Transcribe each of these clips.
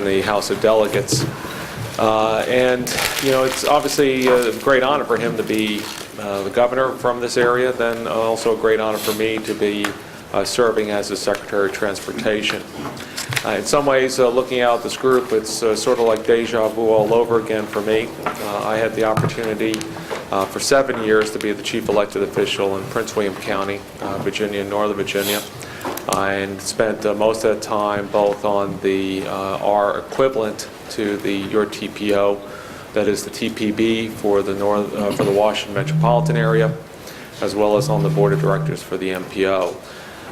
the House of Delegates. And, you know, it's obviously a great honor for him to be the governor from this area, then also a great honor for me to be serving as the Secretary of Transportation. In some ways, looking out at this group, it's sort of like deja vu all over again for me. I had the opportunity for 7 years to be the chief elected official in Prince William County, Virginia, Northern Virginia, and spent most of that time both on our equivalent to the HRTPO, that is the TPB for the Washington metropolitan area, as well as on the board of directors for the MPO.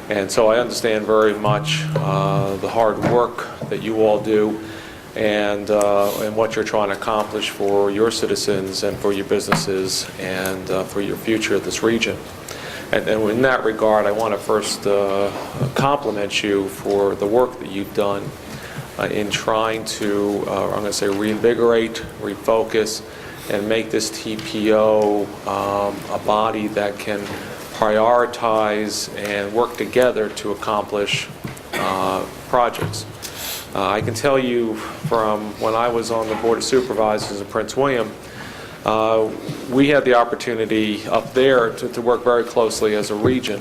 And so I understand very much the hard work that you all do and what you're trying to accomplish for your citizens and for your businesses and for your future of this region. And in that regard, I want to first compliment you for the work that you've done in trying to, I'm going to say, reinvigorate, refocus, and make this TPO a body that can prioritize and work together to accomplish projects. I can tell you from when I was on the Board of Supervisors in Prince William, we had the opportunity up there to work very closely as a region.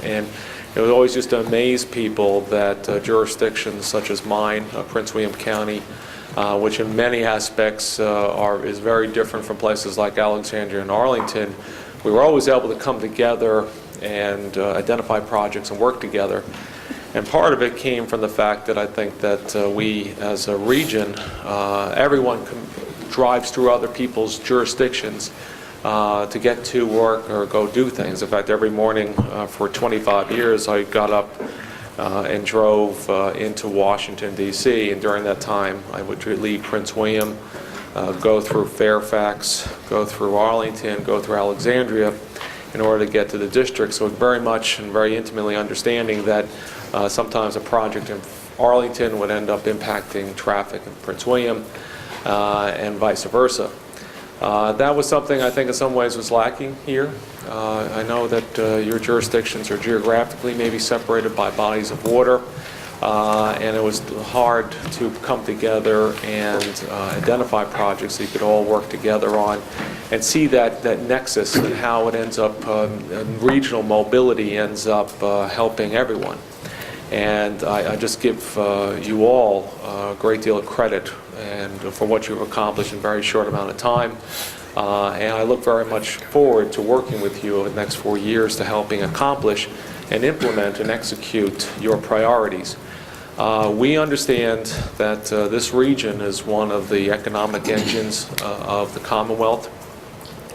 And it would always just amaze people that jurisdictions such as mine, Prince William County, which in many aspects is very different from places like Alexandria and Arlington, we were always able to come together and identify projects and work together. And part of it came from the fact that I think that we as a region, everyone drives through other people's jurisdictions to get to work or go do things. In fact, every morning for 25 years I got up and drove into Washington, D.C., and during that time I would leave Prince William, go through Fairfax, go through Arlington, go through Alexandria in order to get to the district. So very much and very intimately understanding that sometimes a project in Arlington would end up impacting traffic in Prince William and vice versa. That was something I think in some ways was lacking here. I know that your jurisdictions are geographically maybe separated by bodies of water, and it was hard to come together and identify projects that you could all work together on and see that nexus and how it ends up, regional mobility ends up helping everyone. And I just give you all a great deal of credit and for what you've accomplished in a very short amount of time. And I look very much forward to working with you over the next 4 years to helping accomplish and implement and execute your priorities. We understand that this region is one of the economic engines of the Commonwealth.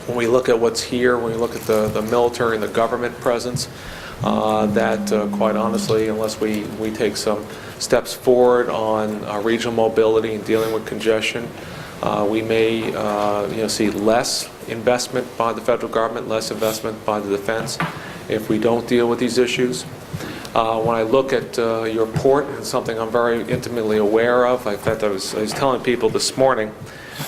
When we look at what's here, when we look at the military and the government presence, that quite honestly, unless we take some steps forward on regional mobility and dealing with congestion, we may see less investment by the federal government, less investment by the defense if we don't deal with these issues. When I look at your port, it's something I'm very intimately aware of. In fact, I was telling people this morning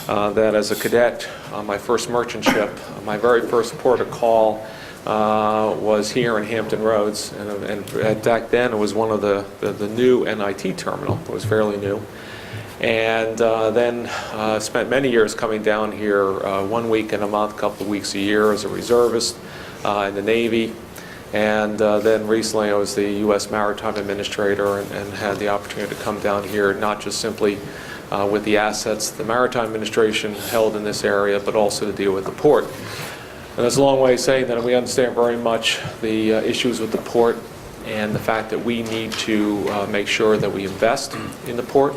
that as a cadet on my first merchant ship, my very first port of call was here in Hampton Roads, and back then it was one of the new NIT terminal. It was fairly new. And then spent many years coming down here 1 week in a month, a couple of weeks a year as a reservist in the Navy. And then recently I was the U.S. Maritime Administrator and had the opportunity to come down here not just simply with the assets the Maritime Administration held in this area, but also to deal with the port. And that's a long way of saying that we understand very much the issues with the port and the fact that we need to make sure that we invest in the port,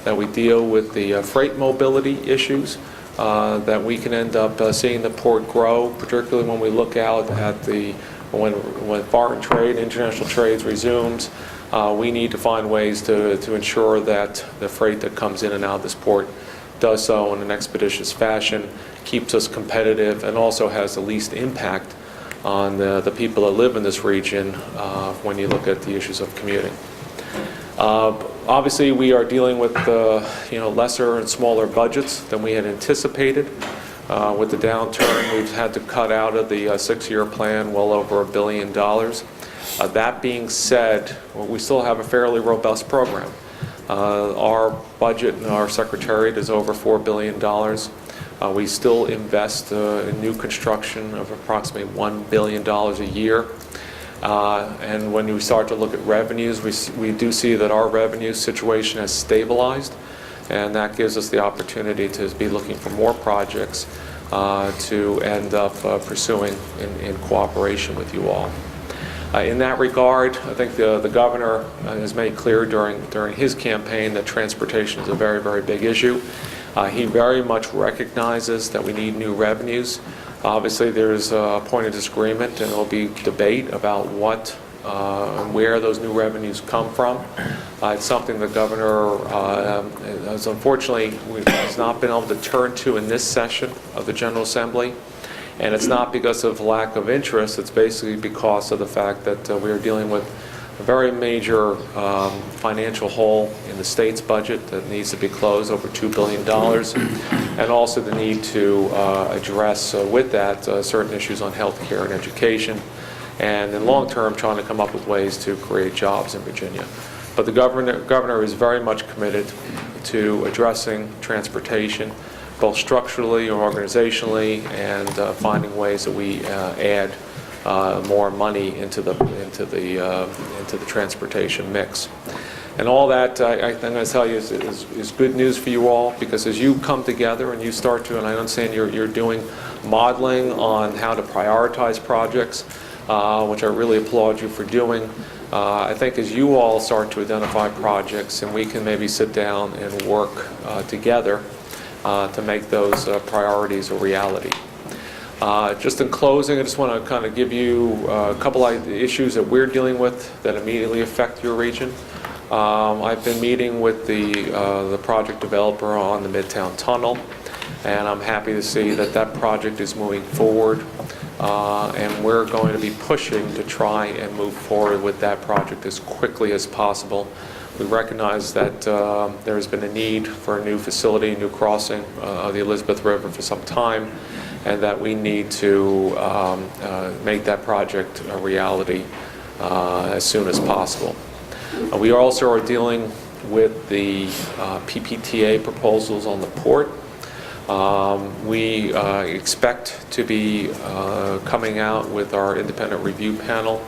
that we deal with the freight mobility issues, that we can end up seeing the port grow, particularly when we look out at when foreign trade, international trades resumes. We need to find ways to ensure that the freight that comes in and out of this port does so in an expeditious fashion, keeps us competitive, and also has the least impact on the people that live in this region when you look at the issues of commuting. Obviously, we are dealing with lesser and smaller budgets than we had anticipated. With the downturn, we've had to cut out of the 6-year plan well over $1 billion. That being said, we still have a fairly robust program. Our budget in our Secretariat is over $4 billion. We still invest in new construction of approximately $1 billion a year. And when we start to look at revenues, we do see that our revenue situation has stabilized, and that gives us the opportunity to be looking for more projects to end up pursuing in cooperation with you all. In that regard, I think the governor has made clear during his campaign that transportation is a very, very big issue. He very much recognizes that we need new revenues. Obviously, there's a point of disagreement, and there will be debate about what and where those new revenues come from. It's something the governor has unfortunately has not been able to turn to in this session of the General Assembly. And it's not because of lack of interest, it's basically because of the fact that we are dealing with a very major financial hole in the state's budget that needs to be closed, over $2 billion, and also the need to address with that certain issues on health care and education, and in long term trying to come up with ways to create jobs in Virginia. But the governor is very much committed to addressing transportation, both structurally or organizationally, and finding ways that we add more money into the transportation mix. And all that, I'm going to tell you, is good news for you all, because as you come together and you start to, and I understand you're doing modeling on how to prioritize projects, which I really applaud you for doing. I think as you all start to identify projects, and we can maybe sit down and work together to make those priorities a reality. Just in closing, I just want to kind of give you a couple of issues that we're dealing with that immediately affect your region. I've been meeting with the project developer on the Midtown Tunnel, and I'm happy to see that that project is moving forward, and we're going to be pushing to try and move forward with that project as quickly as possible. We recognize that there has been a need for a new facility, a new crossing of the Elizabeth River for some time, and that we need to make that project a reality as soon as possible. We also are dealing with the PPTA proposals on the port. We expect to be coming out with our independent review panel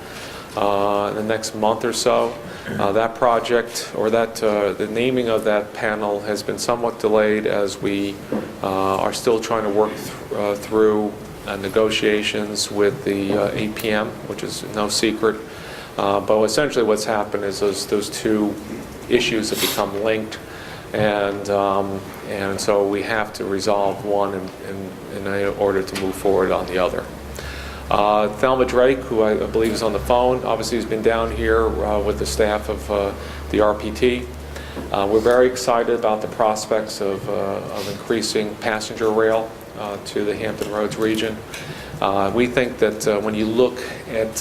in the next month or so. That project, or the naming of that panel, has been somewhat delayed as we are still trying to work through negotiations with the APM, which is no secret. But essentially what's happened is those two issues have become linked, and so we have to resolve one in order to move forward on the other. Thelma Drake, who I believe is on the phone, obviously has been down here with the staff of the RPT. We're very excited about the prospects of increasing passenger rail to the Hampton Roads region. We think that when you look at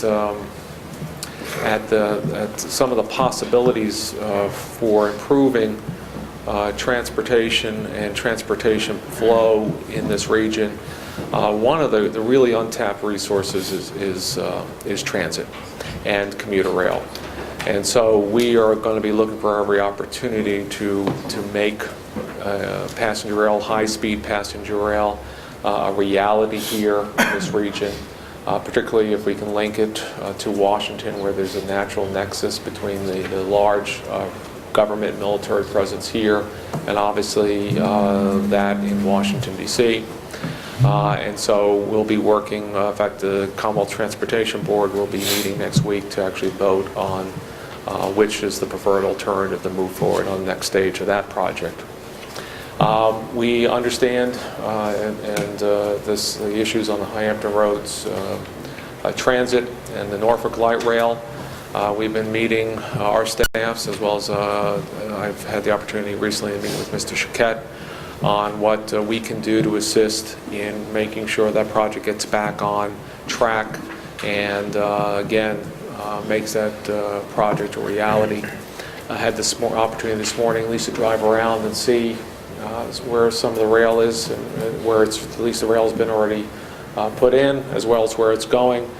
some of the possibilities for improving transportation and transportation flow in this region, one of the really untapped resources is transit and commuter rail. And so we are going to be looking for every opportunity to make passenger rail, high-speed passenger rail, a reality here in this region, particularly if we can link it to Washington, where there's a natural nexus between the large government military presence here and obviously that in Washington, D.C. And so we'll be working, in fact, the Commonwealth Transportation Board will be meeting next week to actually vote on which is the preferred alternative to move forward on the next stage of that project. We understand the issues on the Hampton Roads transit and the Norfolk Light Rail. We've been meeting our staffs, as well as I've had the opportunity recently to meet with Mr. Chiquette on what we can do to assist in making sure that project gets back on track and again makes that project a reality. I had this opportunity this morning at least to drive around and see where some of the rail is and where at least the rail has been already put in, as well as where it's going.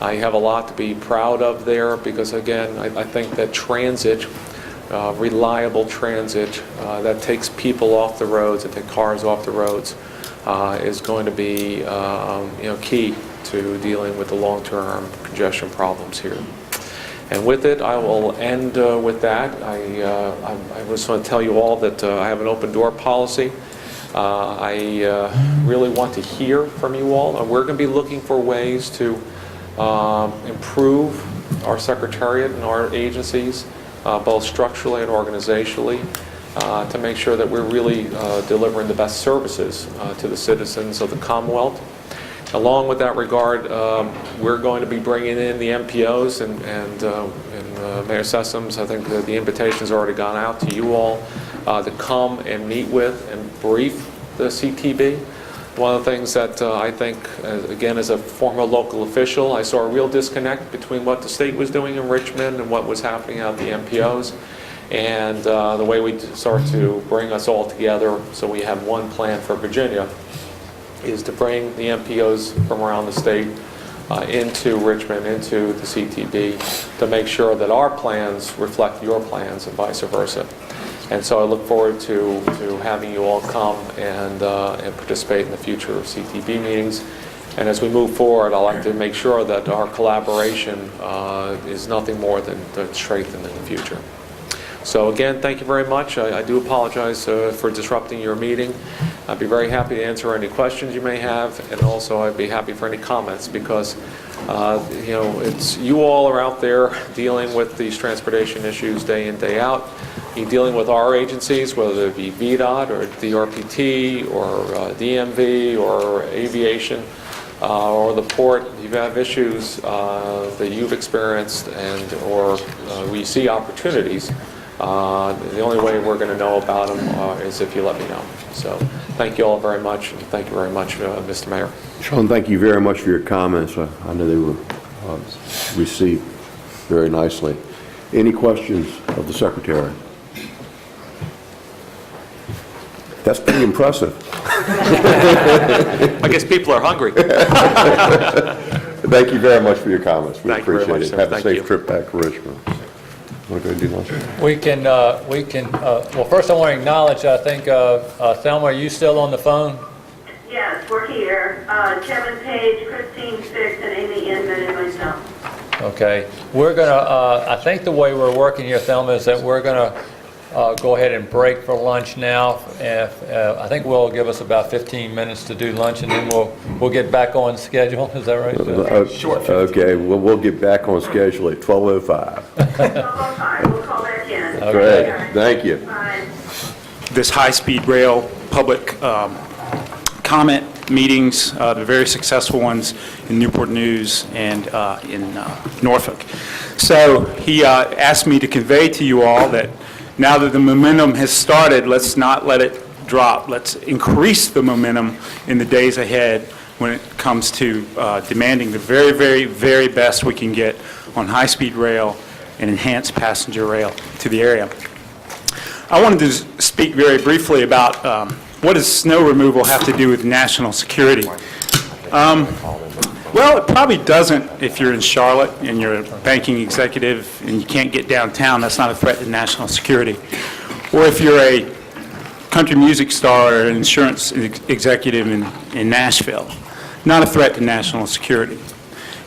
I have a lot to be proud of there because, again, I think that transit reliable transit that takes people off the roads, that takes cars off the roads, is going to be key to dealing with the long-term congestion problems here. And with it, I will end with that. I just want to tell you all that I have an open door policy. I really want to hear from you all, and we're going to be looking for ways to improve our secretariat and our agencies, both structurally and organizationally, to make sure that we're really delivering the best services to the citizens of the Commonwealth. Along with that regard, we're going to be bringing in the MPOs and Mayor Sessoms. I think that the invitation's already gone out to you all to come and meet with and brief the CTB. One of the things that I think, again, as a former local official, I saw a real disconnect between what the state was doing in Richmond and what was happening out at the MPOs. And the way we start to bring us all together so we have one plan for Virginia is to bring the MPOs from around the state into Richmond, into the CTB, to make sure that our plans reflect your plans and vice versa. And so I look forward to having you all come and participate in the future of CTB meetings. And as we move forward, I'd like to make sure that our collaboration is nothing more than strengthened in the future. So again, thank you very much. I do apologize for disrupting your meeting. I'd be very happy to answer any questions you may have, and also I'd be happy for any comments, because it's you all are out there dealing with these transportation issues day in, day out. You're dealing with our agencies, whether it be VDOT or DRPT or DMV or aviation or the port. You have issues that you've experienced or we see opportunities. The only way we're going to know about them is if you let me know. So thank you all very much, and thank you very much, Mr. Mayor. Sean, thank you very much for your comments. I know they were received very nicely. Any questions of the Secretary? That's pretty impressive. I guess people are hungry. Thank you very much for your comments. We appreciate it. Sir. Have a safe trip back to Richmond. Want to go and do lunch? We can, well, first I want to acknowledge, I think, Thelma, are you still on the phone? Yes, we're here. Kevin Page, Christine Fix, and Amy Inman, and myself. Okay. We're going to, I think the way we're working here, Thelma, is that we're going to go ahead and break for lunch now. I think we'll give us about 15 minutes to do lunch, and then we'll get back on schedule. Is that right? Short. Okay, well, we'll get back on schedule at 12:05. 12:05, we'll call back in. Okay. Great, thank you. Bye. This high-speed rail public comment meetings, the very successful ones in Newport News and in Norfolk. So he asked me to convey to you all that now that the momentum has started, let's not let it drop. Let's increase the momentum in the days ahead when it comes to demanding the very, very, very best we can get on high-speed rail and enhanced passenger rail to the area. I wanted to speak very briefly about what does snow removal have to do with national security. Well, it probably doesn't if you're in Charlotte and you're a banking executive and you can't get downtown. That's not a threat to national security. Or if you're a country music star or an insurance executive in Nashville, not a threat to national security.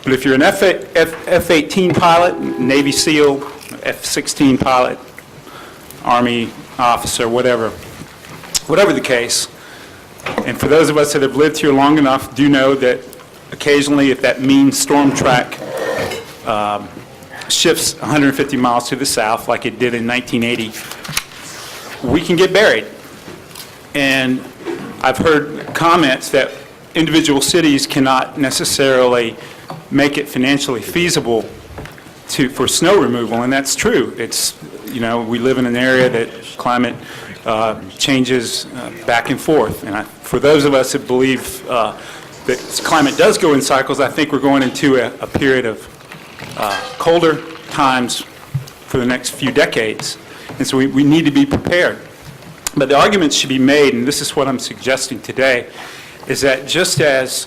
But if you're an F-18 pilot, Navy SEAL, F-16 pilot, Army officer, whatever the case, and for those of us that have lived here long enough do know that occasionally, if that mean storm track shifts 150 miles to the south, like it did in 1980, we can get buried. And I've heard comments that individual cities cannot necessarily make it financially feasible for snow removal, and that's true. It's, we live in an area that climate changes back and forth. And for those of us that believe that climate does go in cycles, I think we're going into a period of colder times for the next few decades. And so we need to be prepared. But the argument should be made, and this is what I'm suggesting today, is that just as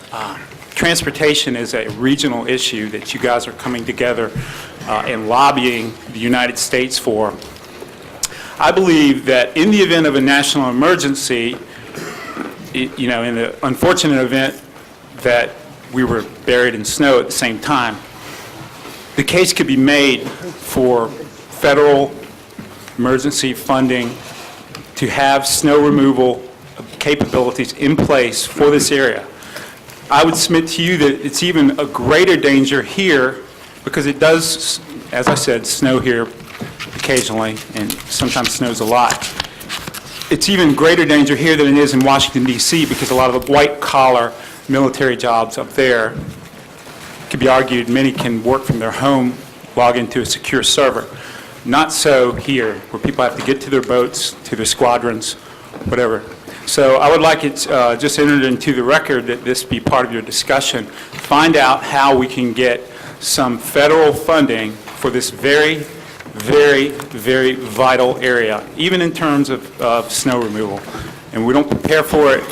transportation is a regional issue that you guys are coming together and lobbying the United States for, I believe that in the event of a national emergency, you know, in the unfortunate event that we were buried in snow at the same time, the case could be made for federal emergency funding to have snow removal capabilities in place for this area. I would submit to you that it's even a greater danger here because it does, as I said, snow here occasionally, and sometimes snows a lot. It's even greater danger here than it is in Washington, D.C., because a lot of the white-collar military jobs up there, it could be argued many can work from their home, log into a secure server. Not so here, where people have to get to their boats, to their squadrons, whatever. So I would like it just entered into the record that this be part of your discussion. Find out how we can get some federal funding for this very, very, very vital area, even in terms of snow removal. And we don't prepare for it,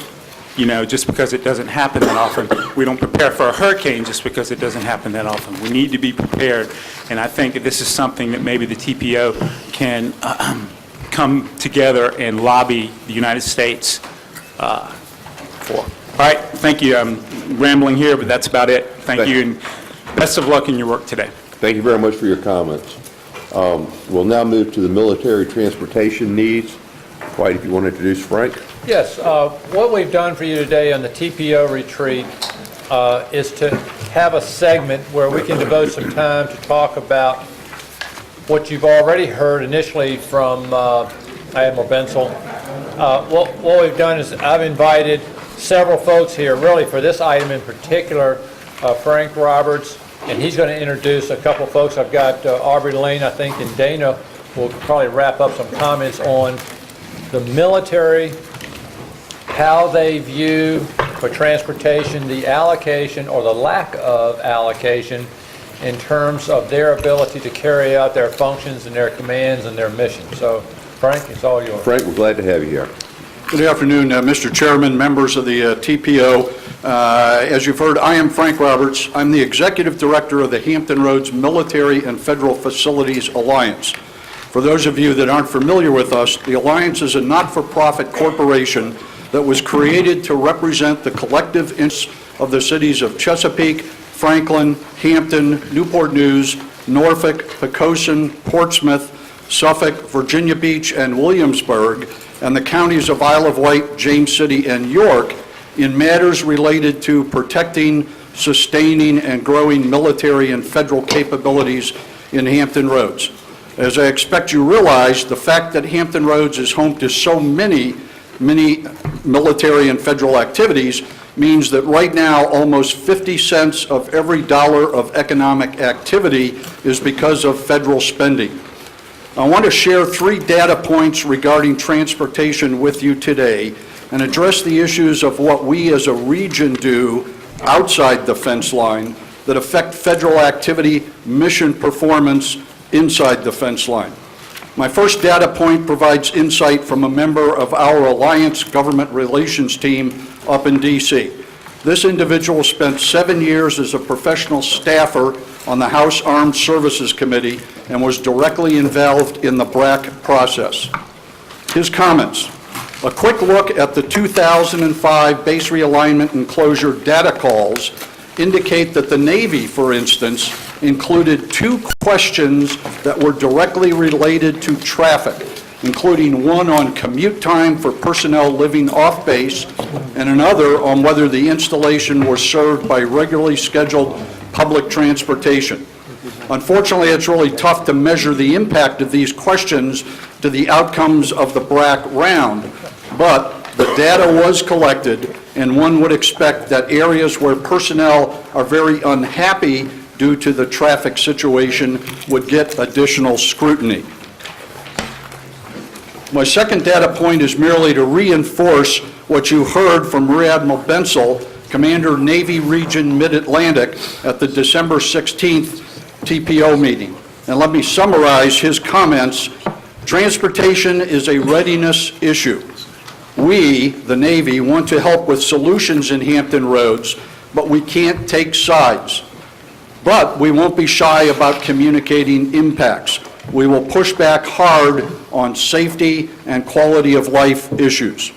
you know, just because it doesn't happen that often. We don't prepare for a hurricane just because it doesn't happen that often. We need to be prepared, and I think that this is something that maybe the TPO can come together and lobby the United States for. All right, thank you. I'm rambling here, but that's about it. Thank you, and best of luck in your work today. Thank you very much for your comments. We'll now move to the military transportation needs. White, if you want to introduce Frank. Yes, what we've done for you today on the TPO retreat is to have a segment where we can devote some time to talk about what you've already heard initially from Admiral Bensel. What we've done is I've invited several folks here, really for this item in particular, Frank Roberts, and he's going to introduce a couple of folks. I've got Aubrey Lane, I think, and Dana will probably wrap up some comments on the military, how they view for transportation the allocation or the lack of allocation in terms of their ability to carry out their functions and their commands and their missions. So, Frank, it's all yours. Frank, we're glad to have you here. Good afternoon, Mr. Chairman, members of the TPO. As you've heard, I am Frank Roberts. I'm the Executive Director of the Hampton Roads Military and Federal Facilities Alliance. For those of you that aren't familiar with us, the Alliance is a not-for-profit corporation that was created to represent the collective interests of the cities of Chesapeake, Franklin, Hampton, Newport News, Norfolk, Poquoson, Portsmouth, Suffolk, Virginia Beach, and Williamsburg, and the counties of Isle of Wight, James City, and York in matters related to protecting, sustaining, and growing military and federal capabilities in Hampton Roads. As I expect you realize, the fact that Hampton Roads is home to so many military and federal activities means that right now almost 50 cents of every dollar of economic activity is because of federal spending. I want to share 3 data points regarding transportation with you today and address the issues of what we as a region do outside the fence line that affect federal activity, mission performance inside the fence line. My first data point provides insight from a member of our Alliance Government Relations team up in D.C. This individual spent 7 years as a professional staffer on the House Armed Services Committee and was directly involved in the BRAC process. His comments: a quick look at the 2005 base realignment and closure data calls indicate that the Navy, for instance, included 2 questions that were directly related to traffic, including one on commute time for personnel living off base and another on whether the installation was served by regularly scheduled public transportation. Unfortunately, it's really tough to measure the impact of these questions to the outcomes of the BRAC round, but the data was collected, and one would expect that areas where personnel are very unhappy due to the traffic situation would get additional scrutiny. My second data point is merely to reinforce what you heard from Rear Admiral Bensel, Commander Navy Region Mid-Atlantic, at the December 16th TPO meeting. And let me summarize his comments. Transportation is a readiness issue. We, the Navy, want to help with solutions in Hampton Roads, but we can't take sides. But we won't be shy about communicating impacts. We will push back hard on safety and quality of life issues.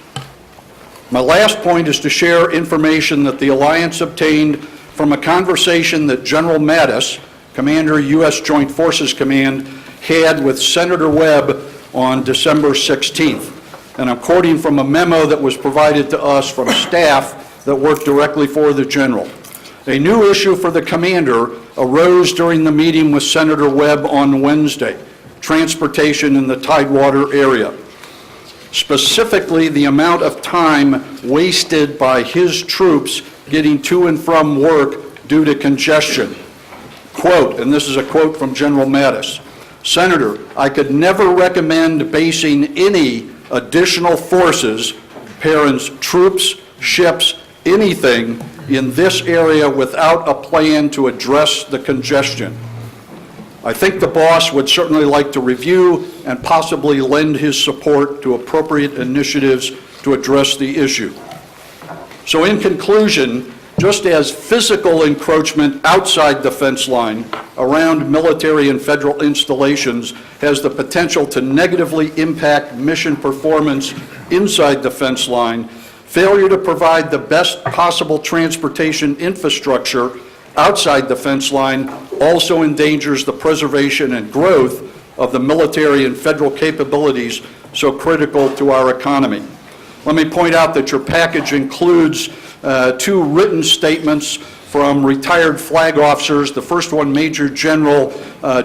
My last point is to share information that the Alliance obtained from a conversation that General Mattis, Commander, U.S. Joint Forces Command, had with Senator Webb on December 16th. And I'm quoting from a memo that was provided to us from staff that worked directly for the General. A new issue for the Commander arose during the meeting with Senator Webb on Wednesday, transportation in the Tidewater area. Specifically, the amount of time wasted by his troops getting to and from work due to congestion. Quote, and this is a quote from General Mattis, "Senator, I could never recommend basing any additional forces, parents, troops, ships, anything in this area without a plan to address the congestion. I think the boss would certainly like to review and possibly lend his support to appropriate initiatives to address the issue." So in conclusion, just as physical encroachment outside the fence line around military and federal installations has the potential to negatively impact mission performance inside the fence line, failure to provide the best possible transportation infrastructure outside the fence line also endangers the preservation and growth of the military and federal capabilities so critical to our economy. Let me point out that your package includes two written statements from retired flag officers. The first one, Major General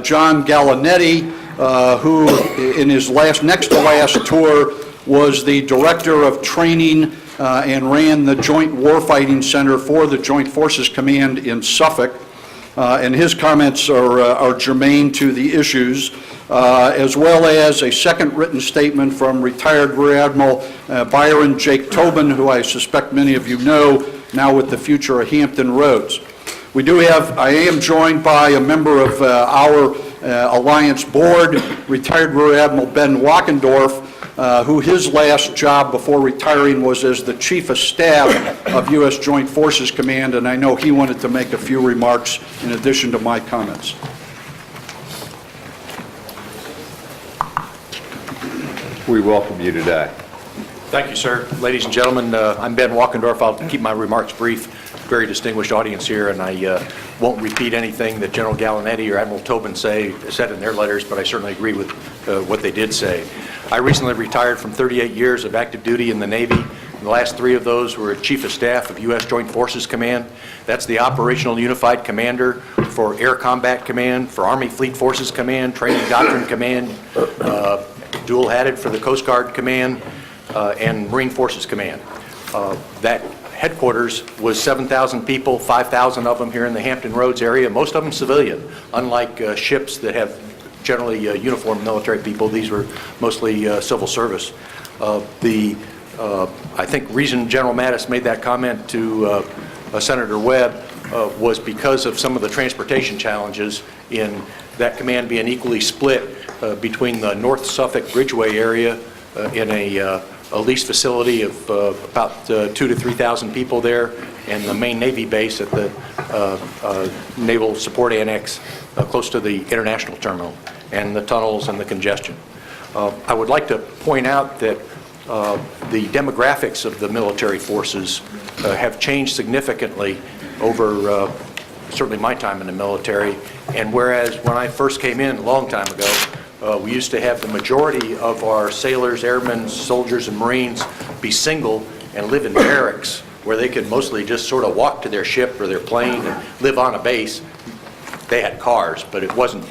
John Gallinetti, who in his next to last tour was the Director of Training and ran the Joint Warfighting Center for the Joint Forces Command in Suffolk. And his comments are germane to the issues, as well as a second written statement from retired Rear Admiral Byron Jake Tobin, who I suspect many of you know, now with the future of Hampton Roads. I am joined by a member of our Alliance Board, retired Rear Admiral Ben Wackendorf, who his last job before retiring was as the Chief of Staff of U.S. Joint Forces Command, and I know he wanted to make a few remarks in addition to my comments. We welcome you today. Thank you, sir. Ladies and gentlemen, I'm Ben Wackendorf. I'll keep my remarks brief. Very distinguished audience here, and I won't repeat anything that General Gallinetti or Admiral Tobin said in their letters, but I certainly agree with what they did say. I recently retired from 38 years of active duty in the Navy. The last 3 of those were Chief of Staff of U.S. Joint Forces Command. That's the Operational Unified Commander for Air Combat Command, for Army Fleet Forces Command, Training Doctrine Command, dual-hatted for the Coast Guard Command, and Marine Forces Command. That headquarters was 7,000 people, 5,000 of them here in the Hampton Roads area, most of them civilian, unlike ships that have generally uniformed military people. These were mostly civil service. I think reason General Mattis made that comment to Senator Webb was because of some of the transportation challenges in that command being equally split between the North Suffolk Bridgeway area in a leased facility of about 2,000 to 3,000 people there, and the main Navy base at the Naval Support Annex close to the international terminal, and the tunnels and the congestion. I would like to point out that the demographics of the military forces have changed significantly over certainly my time in the military, and whereas when I first came in a long time ago, we used to have the majority of our sailors, airmen, soldiers, and Marines be single and live in barracks where they could mostly just sort of walk to their ship or their plane and live on a base. They had cars, but it wasn't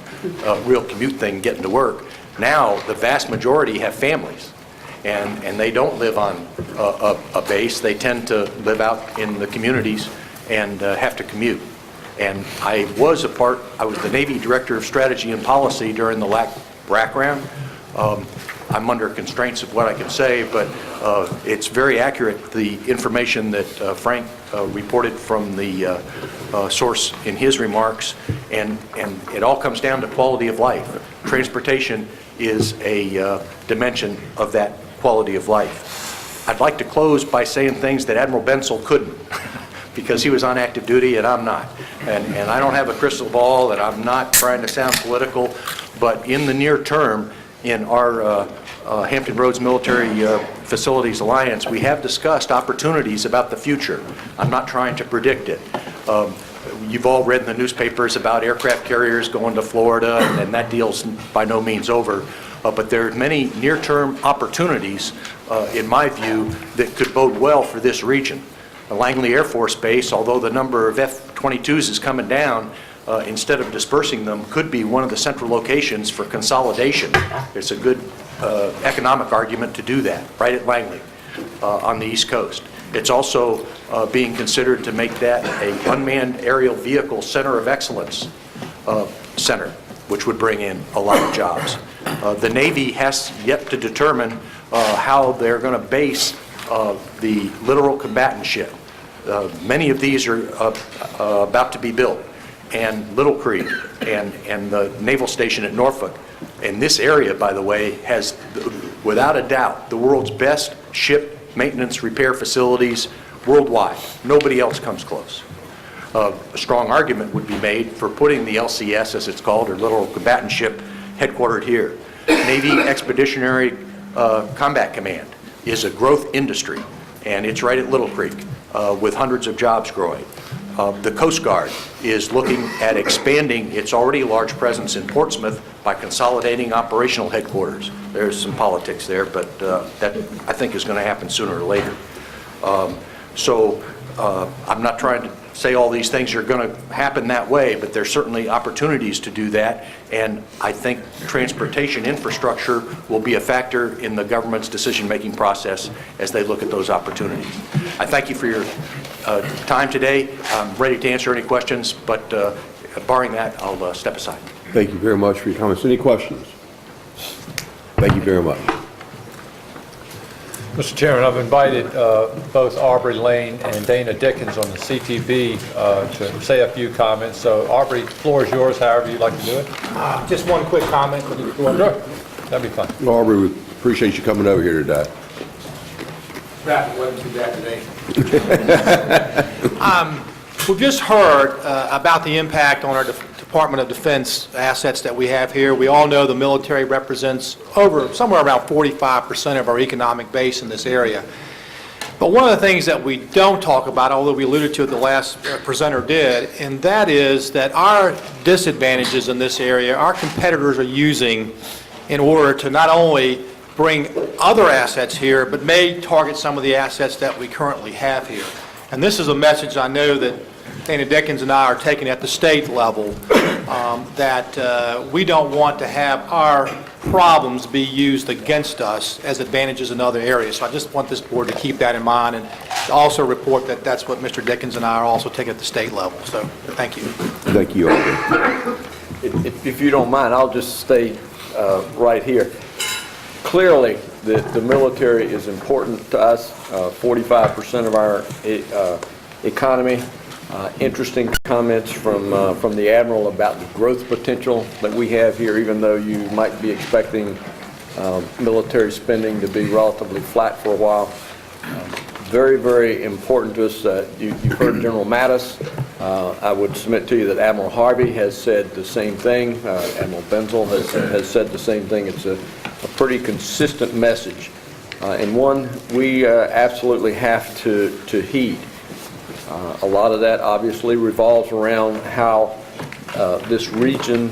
a real commute thing getting to work. Now, the vast majority have families, and they don't live on a base. They tend to live out in the communities and have to commute. And I was the Navy Director of Strategy and Policy during the BRAC round. I'm under constraints of what I can say, but it's very accurate, the information that Frank reported from the source in his remarks, and it all comes down to quality of life. Transportation is a dimension of that quality of life. I'd like to close by saying things that Admiral Bensel couldn't, because he was on active duty and I'm not. And I don't have a crystal ball, and I'm not trying to sound political, but in the near term, in our Hampton Roads Military Facilities Alliance, we have discussed opportunities about the future. I'm not trying to predict it. You've all read in the newspapers about aircraft carriers going to Florida, and that deal's by no means over. But there are many near-term opportunities, in my view, that could bode well for this region. Langley Air Force Base, although the number of F-22s is coming down, instead of dispersing them, could be one of the central locations for consolidation. There's a good economic argument to do that, right at Langley, on the East Coast. It's also being considered to make that a unmanned aerial vehicle center of excellence center, which would bring in a lot of jobs. The Navy has yet to determine how they're going to base the littoral combatant ship. Many of these are about to be built, and Little Creek and the naval station at Norfolk. And this area, by the way, has, without a doubt, the world's best ship maintenance repair facilities worldwide. Nobody else comes close. A strong argument would be made for putting the LCS, as it's called, or Littoral Combatant Ship, headquartered here. Navy Expeditionary Combat Command is a growth industry, and it's right at Little Creek, with hundreds of jobs growing. The Coast Guard is looking at expanding its already large presence in Portsmouth by consolidating operational headquarters. There's some politics there, but that, I think, is going to happen sooner or later. I'm not trying to say all these things are going to happen that way, but there's certainly opportunities to do that, and I think transportation infrastructure will be a factor in the government's decision-making process as they look at those opportunities. I thank you for your time today. I'm ready to answer any questions, but barring that, I'll step aside. Thank you very much for your comments. Any questions? Thank you very much. Mr. Chairman, I've invited both Aubrey Lane and Dana Dickens on the CTB to say a few comments. So Aubrey, the floor is yours, however you'd like to do it. Just one quick comment. Sure, that'd be fine. Aubrey, we appreciate you coming over here today. Traffic wasn't too bad today. We've just heard about the impact on our Department of Defense assets that we have here. We all know the military represents somewhere around 45% of our economic base in this area. But one of the things that we don't talk about, although we alluded to it, the last presenter did, and that is that our disadvantages in this area, our competitors are using in order to not only bring other assets here, but may target some of the assets that we currently have here. And this is a message I know that Dana Dickens and I are taking at the state level, that we don't want to have our problems be used against us as advantages in other areas. So I just want this board to keep that in mind and also report that that's what Mr. Dickens and I are also taking at the state level. So thank you. Thank you, Aubrey. If you don't mind, I'll just stay right here. Clearly, the military is important to us, 45% of our economy. Interesting comments from the Admiral about the growth potential that we have here, even though you might be expecting military spending to be relatively flat for a while. Very, very important to us. You've heard General Mattis. I would submit to you that Admiral Harvey has said the same thing. Admiral Benzel has said the same thing. It's a pretty consistent message, and one we absolutely have to heed. A lot of that obviously revolves around how this region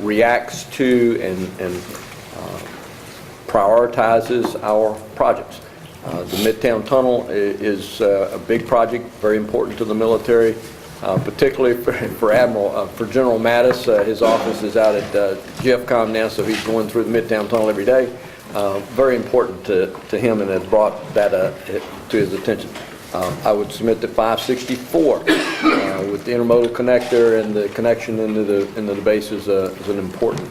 reacts to and prioritizes our projects. The Midtown Tunnel is a big project, very important to the military, particularly for Admiral, for General Mattis. His office is out at GFCOM now, so he's going through the Midtown Tunnel every day. Very important to him, and has brought that to his attention. I would submit that 564 with the intermodal connector and the connection into the base is an important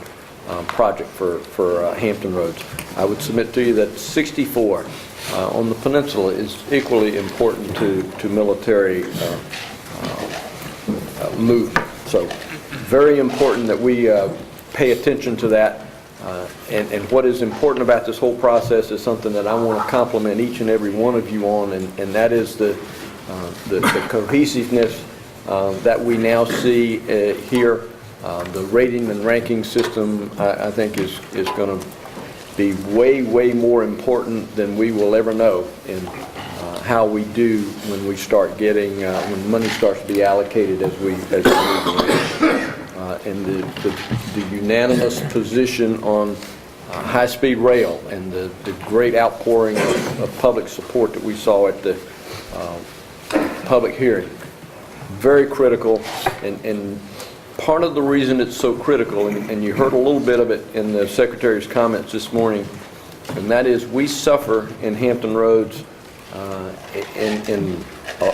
project for Hampton Roads. I would submit to you that 64 on the peninsula is equally important to military movement. So very important that we pay attention to that. And what is important about this whole process is something that I want to compliment each and every one of you on, and that is the cohesiveness that we now see here The rating and ranking system, I think, is going to be way, way more important than we will ever know in how we do when we start getting, when money starts to be allocated as we move along. And the unanimous position on high-speed rail and the great outpouring of public support that we saw at the public hearing. Very critical, and part of the reason it's so critical, and you heard a little bit of it in the Secretary's comments this morning, and that is we suffer in Hampton Roads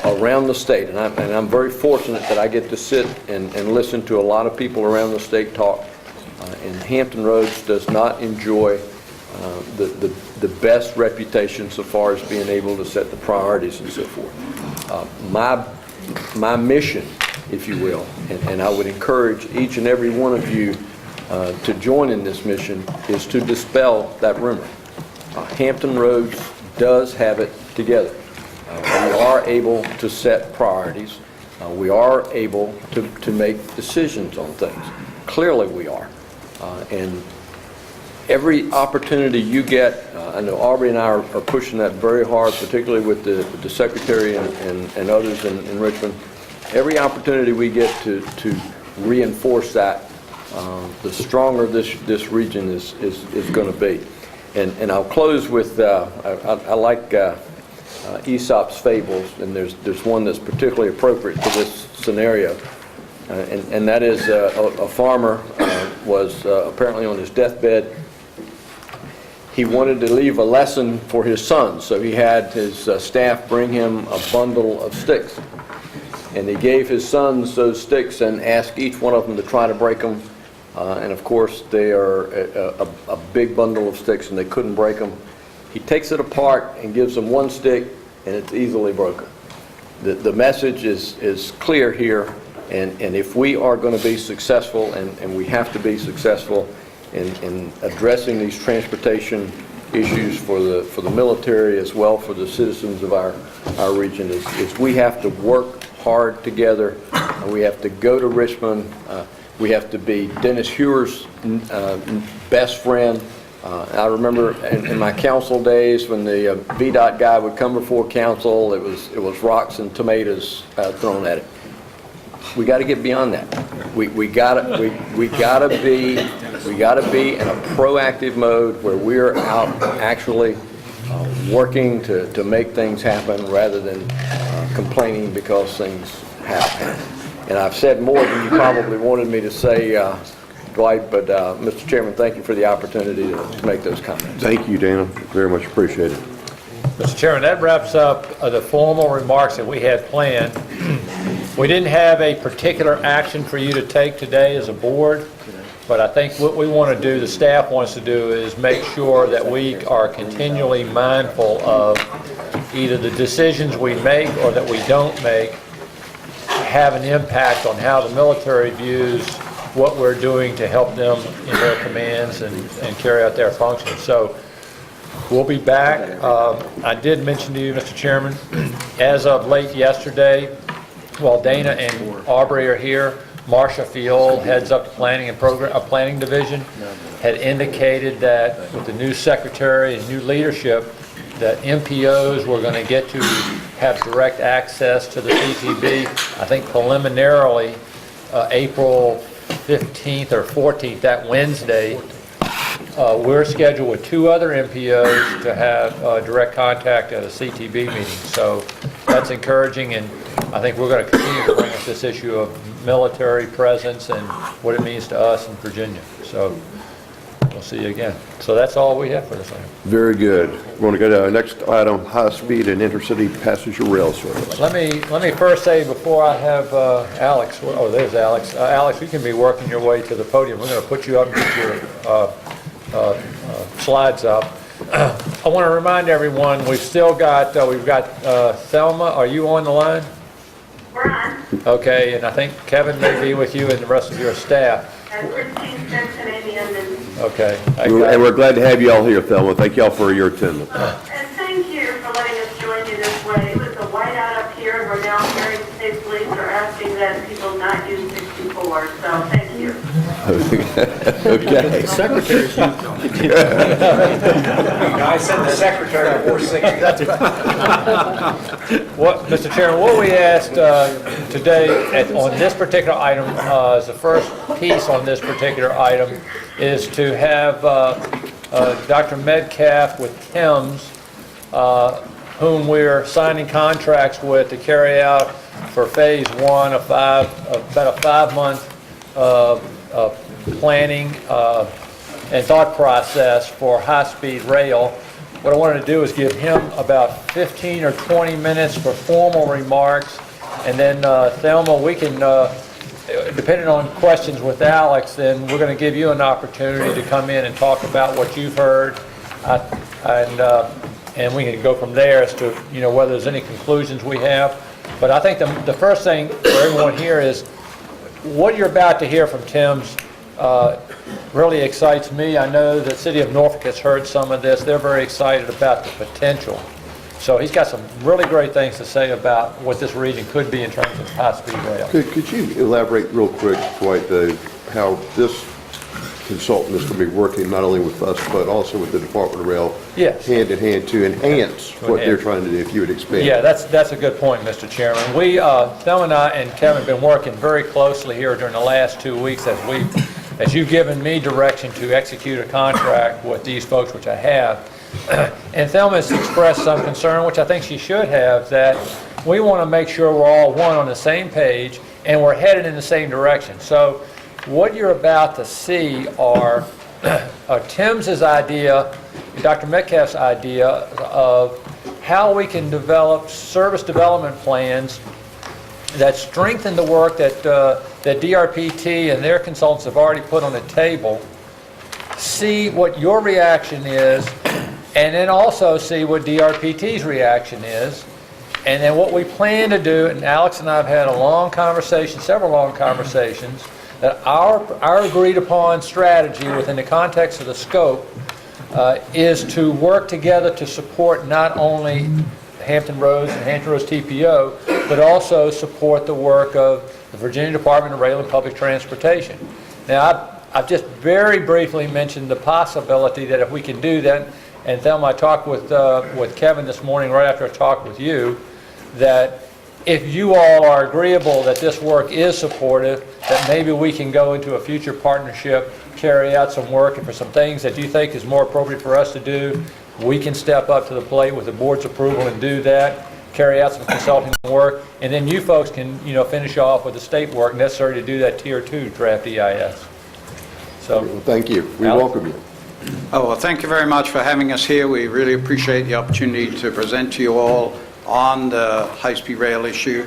around the state, and I'm very fortunate that I get to sit and listen to a lot of people around the state talk, and Hampton Roads does not enjoy the best reputation so far as being able to set the priorities and so forth. My mission, if you will, and I would encourage each and every one of you to join in this mission, is to dispel that rumor. Hampton Roads does have it together. We are able to set priorities. We are able to make decisions on things. Clearly we are. And every opportunity you get, I know Aubrey and I are pushing that very hard, particularly with the Secretary and others in Richmond. Every opportunity we get to reinforce that, the stronger this region is going to be. And I'll close with, I like Aesop's fables, and there's one that's particularly appropriate to this scenario. And that is a farmer was apparently on his deathbed. He wanted to leave a lesson for his sons, so he had his staff bring him a bundle of sticks. And he gave his sons those sticks and asked each one of them to try to break them. And of course, they are a big bundle of sticks, and they couldn't break them. He takes it apart and gives them one stick, and it's easily broken. The message is clear here, and if we are going to be successful, and we have to be successful in addressing these transportation issues for the military as well for the citizens of our region, is we have to work hard together. We have to go to Richmond. We have to be Dennis Hewer's best friend. I remember in my council days when the VDOT guy would come before council, it was rocks and tomatoes thrown at it. We got to get beyond that. We got to be in a proactive mode where we're out actually working to make things happen rather than complaining because things happen. And I've said more than you probably wanted me to say, Dwight, but Mr. Chairman, thank you for the opportunity to make those comments. Thank you, Dana. Very much appreciated. Mr. Chairman, that wraps up the formal remarks that we had planned. We didn't have a particular action for you to take today as a board, but I think what we want to do, the staff wants to do, is make sure that we are continually mindful of either the decisions we make or that we don't make have an impact on how the military views what we're doing to help them in their commands and carry out their functions. So we'll be back. I did mention to you, Mr. Chairman, as of late yesterday, while Dana and Aubrey are here, Marcia Fiol, heads up the planning and planning division, had indicated that with the new secretary and new leadership, that MPOs were going to get to have direct access to the CTB. I think preliminarily April 15th or 14th, that Wednesday. We're scheduled with 2 other MPOs to have direct contact at a CTB meeting. So that's encouraging, and I think we're going to continue to bring up this issue of military presence and what it means to us in Virginia. So we'll see you again. So that's all we have for this item. Very good. We're going to go to our next item, high-speed and intercity passenger rail service. Let me first say before I have Alex. Oh, there's Alex. Alex, you can be working your way to the podium. We're going to put you up and get your slides up. I want to remind everyone we've got Thelma. Are you on the line? We're on. Okay, and I think Kevin may be with you and the rest of your staff. And Christine Fix and Amy Inman. Okay. And we're glad to have you all here, Thelma. Thank you all for your attendance. And thank you for letting us join you this way. It was a whiteout up here, and we're now hearing state police are asking that people not use 64, so thank you. year. Okay. Secretaries, I sent the secretary before 6. Mr. Chairman, what we asked today on this particular item, as the first piece on this particular item, is to have Dr. Metcalf with Thames, whom we're signing contracts with to carry out for phase one of about a 5-month planning and thought process for high-speed rail. What I wanted to do is give him about 15 or 20 minutes for formal remarks, and then Thelma, we can, depending on questions with Alex, then we're going to give you an opportunity to come in and talk about what you've heard, and we can go from there as to, you know, whether there's any conclusions we have. But I think the first thing for everyone here is what you're about to hear from Tim's really excites me. I know the city of Norfolk has heard some of this. They're very excited about the potential. So he's got some really great things to say about what this region could be in terms of high-speed rail. Could you elaborate real quick, Dwight, how this consultant is going to be working not only with us, but also with the Department of Rail, Yes. hand in hand to enhance what they're trying to do, if you would expand? Yeah, that's a good point, Mr. Chairman. We, Thelma and I and Kevin have been working very closely here during the last 2 weeks as you've given me direction to execute a contract with these folks, which I have. And Thelma has expressed some concern, which I think she should have, that we want to make sure we're all on the same page and we're headed in the same direction. So what you're about to see are Tim's idea, Dr. Metcalf's idea of how we can develop service development plans that strengthen the work that DRPT and their consultants have already put on the table, see what your reaction is, and then also see what DRPT's reaction is. And then what we plan to do, and Alex and I have had a long conversation, several long conversations, that our agreed upon strategy within the context of the scope is to work together to support not only Hampton Roads and Hampton Roads TPO, but also support the work of the Virginia Department of Rail and Public Transportation. Now, I've just very briefly mentioned the possibility that if we can do that, and Thelma, I talked with Kevin this morning right after I talked with you, that if you all are agreeable that this work is supportive, that maybe we can go into a future partnership, carry out some work, and for some things that you think is more appropriate for us to do, we can step up to the plate with the board's approval and do that, carry out some consulting work, and then you folks can, you know, finish off with the state work necessary to do that Tier 2 draft EIS. So, Thank you. We Alex? welcome you. Oh, well, thank you very much for having us here. We really appreciate the opportunity to present to you all on the high-speed rail issue.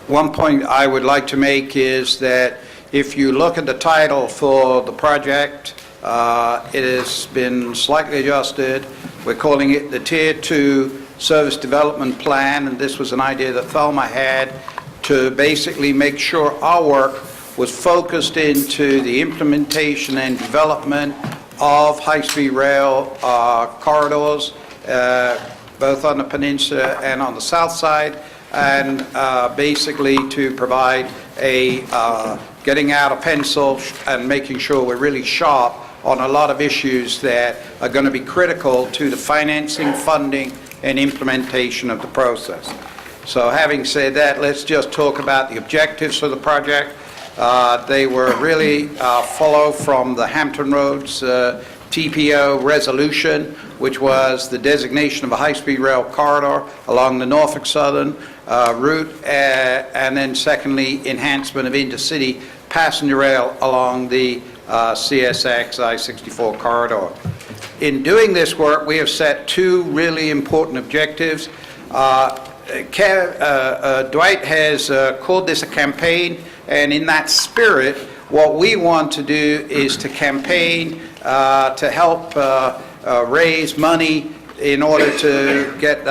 One point I would like to make is that if you look at the title for the project, it has been slightly adjusted. We're calling it the Tier 2 Service Development Plan, and this was an idea that Thelma had to basically make sure our work was focused into the implementation and development of high-speed rail corridors, both on the peninsula and on the south side, and basically to provide a getting out a pencil and making sure we're really sharp on a lot of issues that are going to be critical to the financing, funding, and implementation of the process. So having said that, let's just talk about the objectives for the project. They were really follow from the Hampton Roads TPO resolution, which was the designation of a high-speed rail corridor along the Norfolk Southern route, and then secondly, enhancement of intercity passenger rail along the CSX I-64 corridor. In doing this work, we have set two really important objectives. Dwight has called this a campaign, and in that spirit, what we want to do is to campaign to help raise money in order to get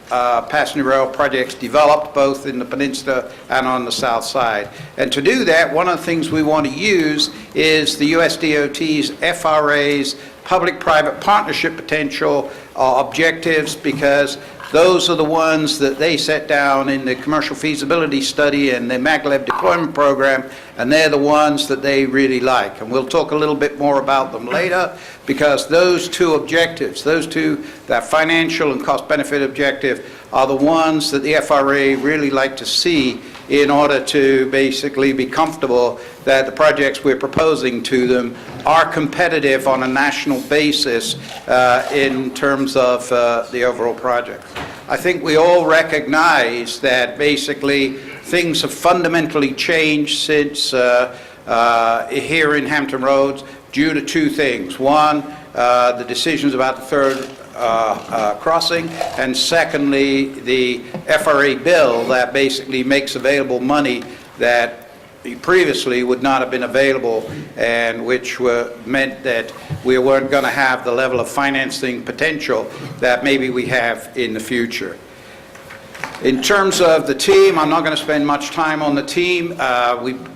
passenger rail projects developed both in the peninsula and on the south side. And to do that, one of the things we want to use is the US DOT's FRA's public-private partnership potential objectives, because those are the ones that they set down in the commercial feasibility study and the maglev deployment program, and they're the ones that they really like. And we'll talk a little bit more about them later, because those two objectives, that financial and cost-benefit objective, are the ones that the FRA really like to see in order to basically be comfortable that the projects we're proposing to them are competitive on a national basis in terms of the overall project. I think we all recognize that basically things have fundamentally changed since here in Hampton Roads due to two things. One, the decisions about the third crossing, and secondly, the FRA bill that basically makes available money that previously would not have been available, and which meant that we weren't going to have the level of financing potential that maybe we have in the future. In terms of the team, I'm not going to spend much time on the team.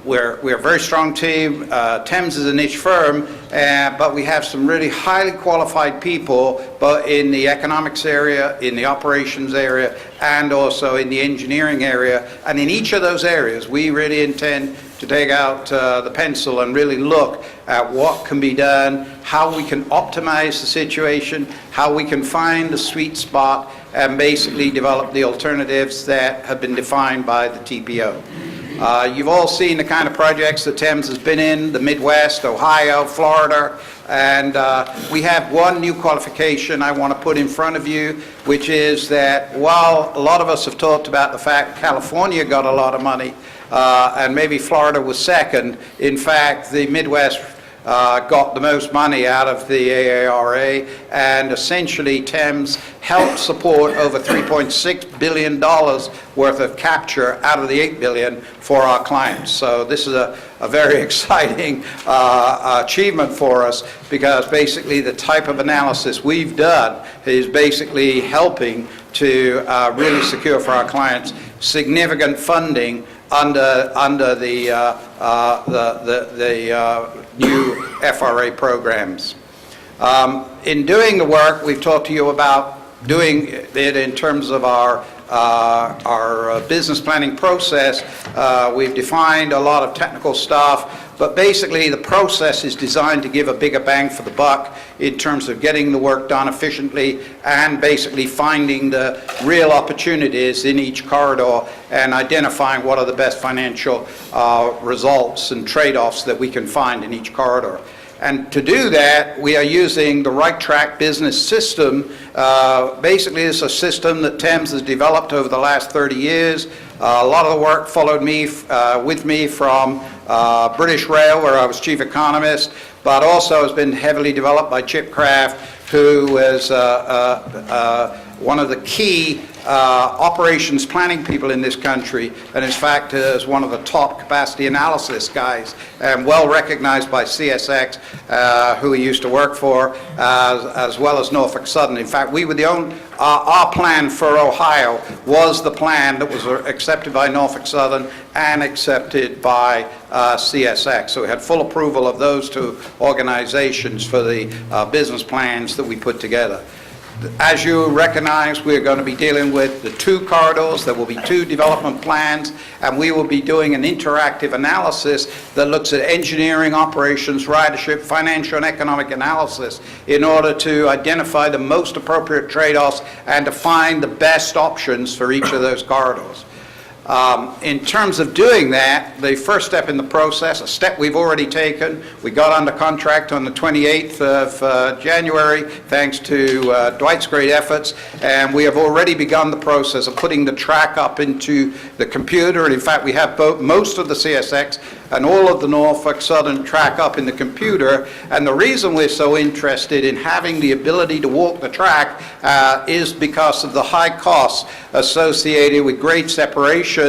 We're a very strong team. Thames is a niche firm, but we have some really highly qualified people, but in the economics area, in the operations area, and also in the engineering area. And in each of those areas, we really intend to take out the pencil and really look at what can be done, how we can optimize the situation, how we can find the sweet spot, and basically develop the alternatives that have been defined by the TPO. You've all seen the kind of projects that Thames has been in, the Midwest, Ohio, Florida, and we have one new qualification I want to put in front of you, which is that while a lot of us have talked about the fact California got a lot of money, and maybe Florida was second, in fact, the Midwest got the most money out of the AARA, and essentially Thames helped support over $3.6 billion worth of capture out of the $8 billion for our clients. So this is a very exciting achievement for us, because basically the type of analysis we've done is basically helping to really secure for our clients significant funding under the new FRA programs. In doing the work, we've talked to you about doing it in terms of our business planning process. We've defined a lot of technical stuff, but basically the process is designed to give a bigger bang for the buck in terms of getting the work done efficiently and basically finding the real opportunities in each corridor and identifying what are the best financial results and trade-offs that we can find in each corridor. And to do that, we are using the Right Track business system. Basically, it's a system that Thames has developed over the last 30 years. A lot of the work followed me, with me from British Rail, where I was chief economist, but also has been heavily developed by Chip Kraft, who is one of the key operations planning people in this country, and in fact is one of the top capacity analysis guys, and well recognized by CSX, who he used to work for, as well as Norfolk Southern. In fact, we were the only, our plan for Ohio was the plan that was accepted by Norfolk Southern and accepted by CSX. So we had full approval of those two organizations for the business plans that we put together. As you recognize, we're going to be dealing with the two corridors. There will be two development plans, and we will be doing an interactive analysis that looks at engineering, operations, ridership, financial and economic analysis in order to identify the most appropriate trade-offs and to find the best options for each of those corridors. In terms of doing that, the first step in the process, a step we've already taken, we got under contract on the 28th of January, thanks to Dwight's great efforts, and we have already begun the process of putting the track up into the computer, and in fact we have most of the CSX and all of the Norfolk Southern track up in the computer, and the reason we're so interested in having the ability to walk the track is because of the high costs associated with grade separations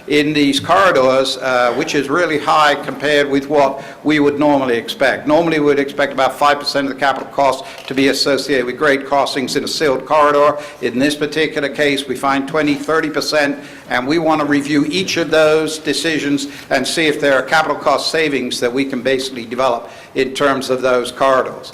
in these corridors, which is really high compared with what we would normally expect. Normally we would expect about 5% of the capital cost to be associated with grade crossings in a sealed corridor. In this particular case, we find 20-30%, and we want to review each of those decisions and see if there are capital cost savings that we can basically develop in terms of those corridors.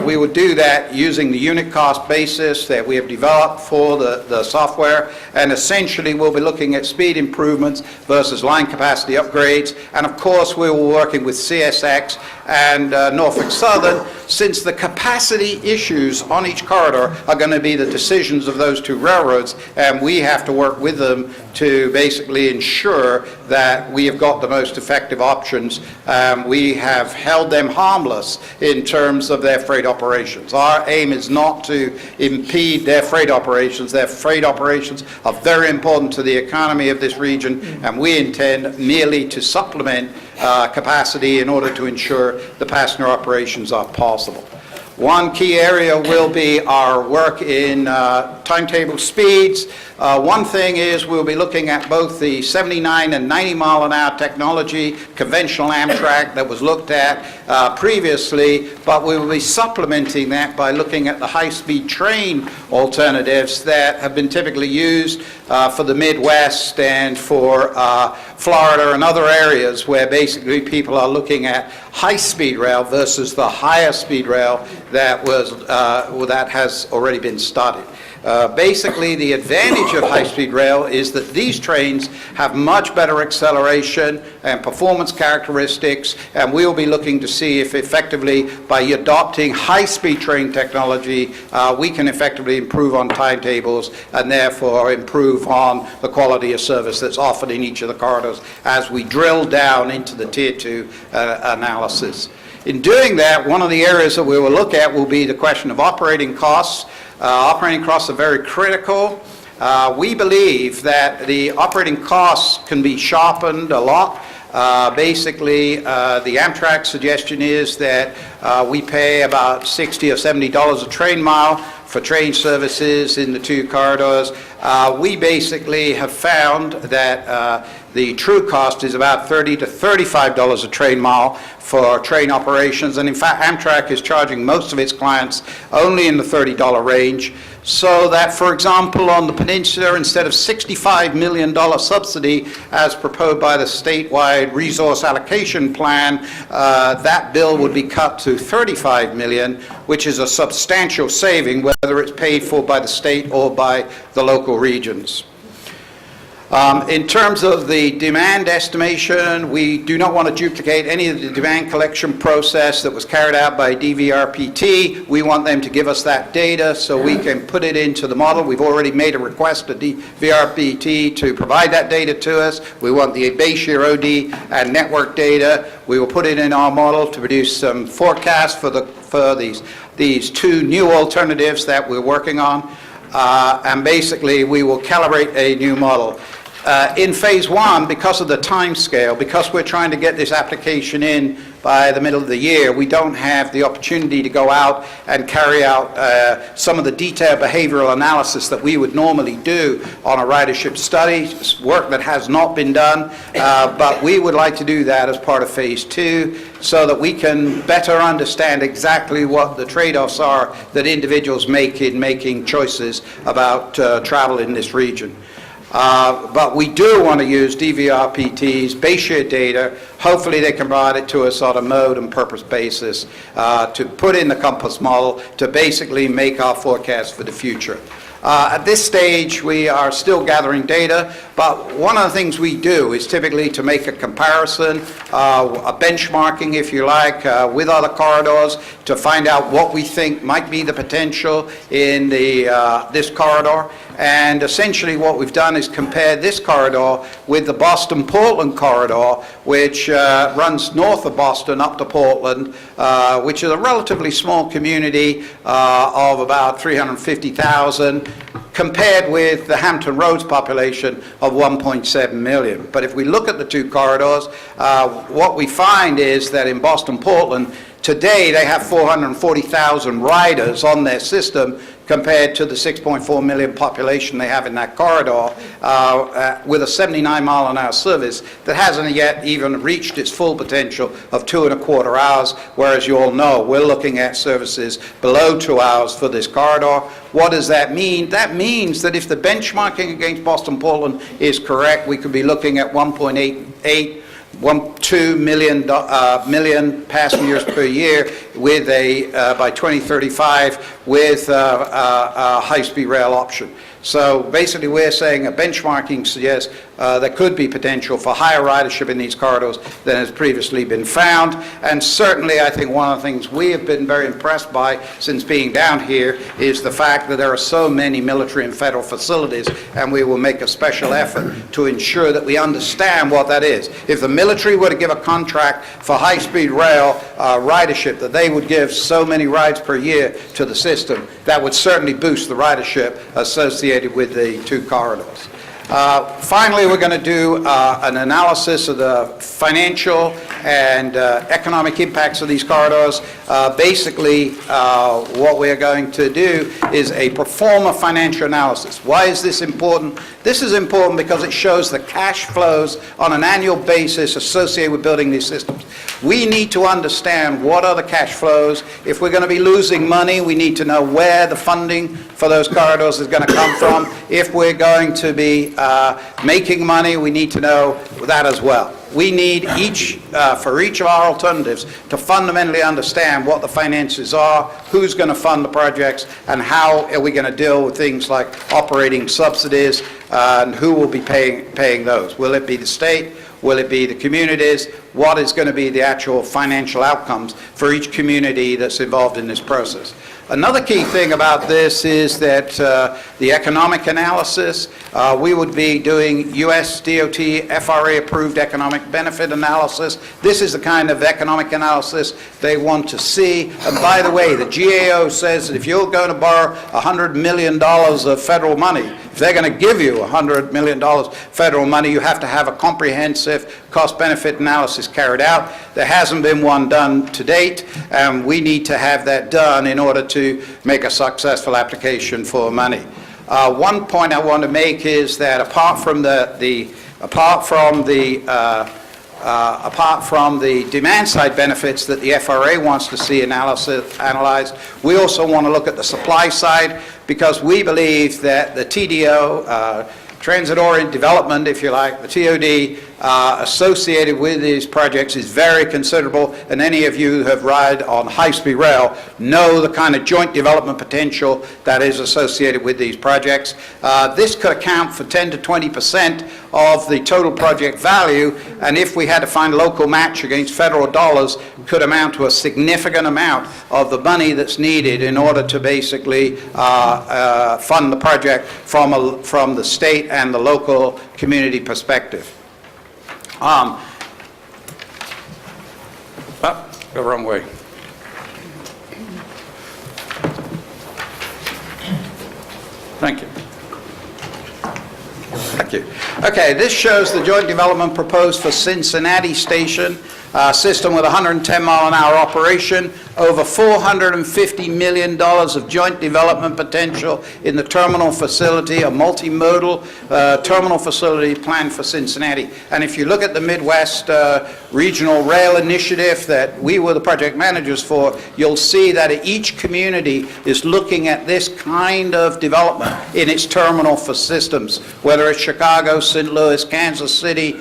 We would do that using the unit cost basis that we have developed for the software, and essentially we'll be looking at speed improvements versus line capacity upgrades, and of course we were working with CSX and Norfolk Southern, since the capacity issues on each corridor are going to be the decisions of those two railroads, and we have to work with them to basically ensure that we have got the most effective options. We have held them harmless in terms of their freight operations. Our aim is not to impede their freight operations. Their freight operations are very important to the economy of this region, and we intend merely to supplement capacity in order to ensure the passenger operations are possible. One key area will be our work in timetable speeds. One thing is we'll be looking at both the 79 and 90 mile an hour technology, conventional Amtrak that was looked at previously, but we will be supplementing that by looking at the high-speed train alternatives that have been typically used for the Midwest and for Florida and other areas where basically people are looking at high-speed rail versus the higher speed rail that has already been studied. Basically, the advantage of high-speed rail is that these trains have much better acceleration and performance characteristics, and we'll be looking to see if effectively, by adopting high-speed train technology, we can effectively improve on timetables and therefore improve on the quality of service that's offered in each of the corridors as we drill down into the Tier 2 analysis. In doing that, one of the areas that we will look at will be the question of operating costs. Operating costs are very critical. We believe that the operating costs can be sharpened a lot. Basically, the Amtrak suggestion is that we pay about $60 or $70 a train mile for train services in the two corridors. We basically have found that the true cost is about $30 to $35 a train mile for train operations, and in fact Amtrak is charging most of its clients only in the $30 range, so that, for example, on the peninsula, instead of $65 million subsidy as proposed by the statewide resource allocation plan, that bill would be cut to $35 million, which is a substantial saving, whether it's paid for by the state or by the local regions. In terms of the demand estimation, we do not want to duplicate any of the demand collection process that was carried out by DVRPT. We want them to give us that data so we can put it into the model. We've already made a request to DVRPT to provide that data to us. We want the base year OD and network data. We will put it in our model to produce some forecasts for these two new alternatives that we're working on. And basically we will calibrate a new model. In phase one, because of the time scale, because we're trying to get this application in by the middle of the year, we don't have the opportunity to go out and carry out some of the detailed behavioral analysis that we would normally do on a ridership study, work that has not been done, but we would like to do that as part of phase two so that we can better understand exactly what the trade-offs are that individuals make in making choices about travel in this region. But we do want to use DVRPT's base year data. Hopefully they can provide it to us on a mode and purpose basis to put in the compass model to basically make our forecast for the future. At this stage, we are still gathering data, but one of the things we do is typically to make a comparison, a benchmarking, if you like, with other corridors to find out what we think might be the potential in this corridor. And essentially what we've done is compare this corridor with the Boston-Portland corridor, which runs north of Boston up to Portland, which is a relatively small community of about 350,000, compared with the Hampton Roads population of 1.7 million. But if we look at the two corridors, what we find is that in Boston-Portland, today they have 440,000 riders on their system compared to the 6.4 million population they have in that corridor with a 79 mile an hour service that hasn't yet even reached its full potential of 2.25 hours, whereas you all know we're looking at services below 2 hours for this corridor. What does that mean? That means that if the benchmarking against Boston-Portland is correct, we could be looking at 1.88 2 million passengers per year with by 2035 with a high-speed rail option. So basically, we're saying a benchmarking suggests there could be potential for higher ridership in these corridors than has previously been found. And certainly, I think one of the things we have been very impressed by since being down here is the fact that there are so many military and federal facilities, and we will make a special effort to ensure that we understand what that is. If the military were to give a contract for high-speed rail ridership, that they would give so many rides per year to the system, that would certainly boost the ridership associated with the two corridors. Finally, we're going to do an analysis of the financial and economic impacts of these corridors. Basically, what we're going to do is a pro forma financial analysis. Why is this important? This is important because it shows the cash flows on an annual basis associated with building these systems. We need to understand what are the cash flows. If we're going to be losing money, we need to know where the funding for those corridors is going to come from. If we're going to be making money, we need to know that as well. We need for each of our alternatives to fundamentally understand what the finances are, who's going to fund the projects, and how are we going to deal with things like operating subsidies, and who will be paying those. Will it be the state? Will it be the communities? What is going to be the actual financial outcomes for each community that's involved in this process? Another key thing about this is that the economic analysis, we would be doing U.S. DOT FRA-approved economic benefit analysis. This is the kind of economic analysis they want to see. And by the way, the GAO says that if you're going to borrow $100 million of federal money, if they're going to give you $100 million federal money, you have to have a comprehensive cost-benefit analysis carried out. There hasn't been one done to date, and we need to have that done in order to make a successful application for money. One point I want to make is that apart from the demand-side benefits that the FRA wants to see analyzed, we also want to look at the supply side, because we believe that the TDO, transit-oriented development, if you like, the TOD, associated with these projects is very considerable, and any of you who have ride on high-speed rail know the kind of joint development potential that is associated with these projects. This could account for 10 to 20% of the total project value, and if we had to find local match against federal dollars, could amount to a significant amount of the money that's needed in order to basically fund the project from the state and the local community perspective. The wrong way. Thank you. Thank you. Okay, this shows the joint development proposed for Cincinnati Station, system with 110-mile-an-hour operation, over $450 million of joint development potential in the terminal facility, a multimodal terminal facility planned for Cincinnati. And if you look at the Midwest Regional Rail Initiative that we were the project managers for, you'll see that each community is looking at this kind of development in its terminal for systems, whether it's Chicago, St. Louis, Kansas City,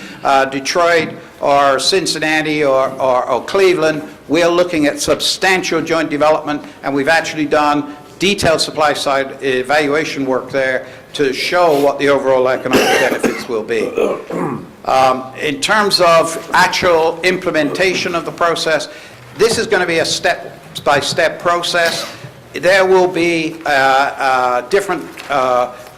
Detroit, or Cincinnati, or Cleveland. We're looking at substantial joint development, and we've actually done detailed supply-side evaluation work there to show what the overall economic benefits will be. In terms of actual implementation of the process, this is going to be a step-by-step process. There will be different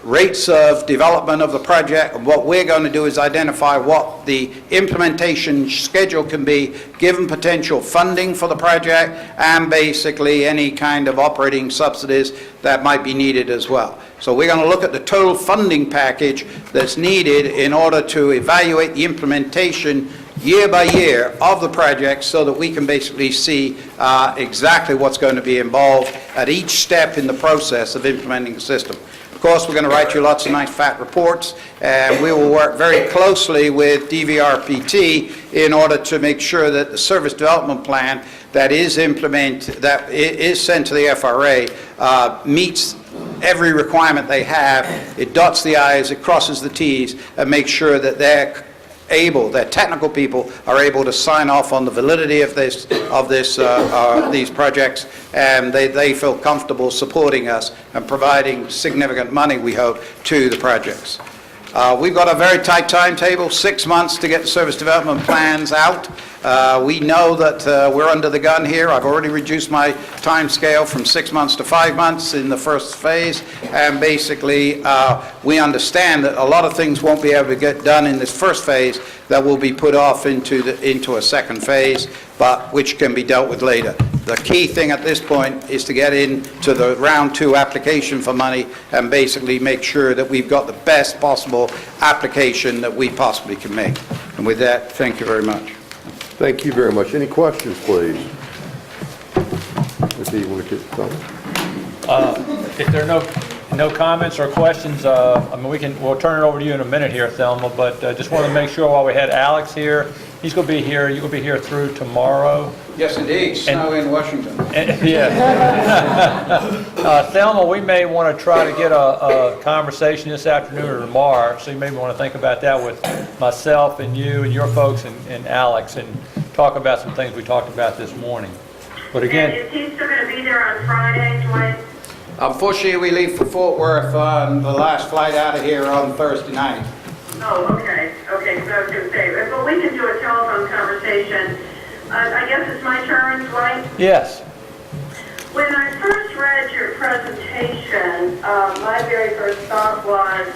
rates of development of the project. What we're going to do is identify what the implementation schedule can be, given potential funding for the project, and basically any kind of operating subsidies that might be needed as well. So we're going to look at the total funding package that's needed in order to evaluate the implementation year by year of the project, so that we can basically see exactly what's going to be involved at each step in the process of implementing the system. Of course, we're going to write you lots of nice fat reports, and we will work very closely with DVRPT in order to make sure that the service development plan that is sent to the FRA meets every requirement they have. It dots the I's, it crosses the T's, and makes sure that they're able, their technical people are able to sign off on the validity of these projects, and they feel comfortable supporting us and providing significant money, we hope, to the projects. We've got a very tight timetable, 6 months to get the service development plans out. We know that we're under the gun here. I've already reduced my time scale from 6 months to 5 months in the first phase, and basically we understand that a lot of things won't be able to get done in this first phase that will be put off into a second phase, but which can be dealt with later. The key thing at this point is to get into the round 2 application for money and basically make sure that we've got the best possible application that we possibly can make. And with that, thank you very much. Thank you very much. Any questions, please? If you want to get something. If there are no comments or questions, I mean, we'll turn it over to you in a minute here, Thelma, but just want to make sure while we had Alex here, he's going to be here, you're going to be here through tomorrow. Yes, indeed. Snow in Washington. Yeah. Thelma, we may want to try to get a conversation this afternoon or tomorrow, so you may want to think about that with myself and you and your folks and Alex, and talk about some things we talked about this morning. But again... And is he still going to be there on Friday, Dwight? Unfortunately, we leave for Fort Worth on the last flight out of here on Thursday night. Oh, okay. Okay, so I was going to say, but we can do a telephone conversation. I guess it's my turn, Dwight? Yes. When I first read your presentation, my very first thought was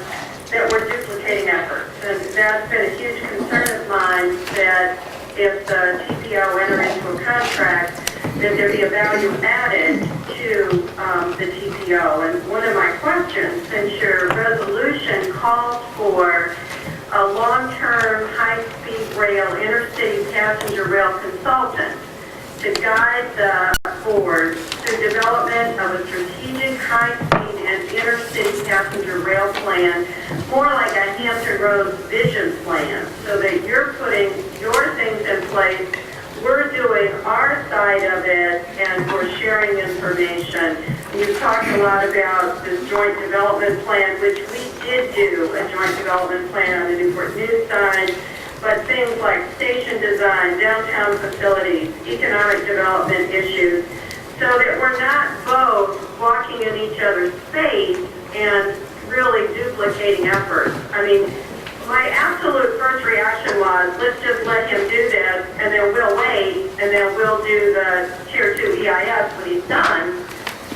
that we're duplicating efforts. And that's been a huge concern of mine, that if the TPO enter into a contract, that there be a value added to the TPO. And one of my questions, since your resolution calls for a long-term high-speed rail, intercity passenger rail consultant to guide the board through development of a strategic high-speed and intercity passenger rail plan, more like a Hampton Roads vision plan, so that you're putting your things in place, we're doing our side of it, and we're sharing information. You've talked a lot about this joint development plan, which we did do a joint development plan on the Newport News side, but things like station design, downtown facilities, economic development issues, so that we're not both walking in each other's space and really duplicating efforts. I mean, my absolute first reaction was, let's just let him do this, and then we'll wait, and then we'll do the Tier 2 EIS when he's done,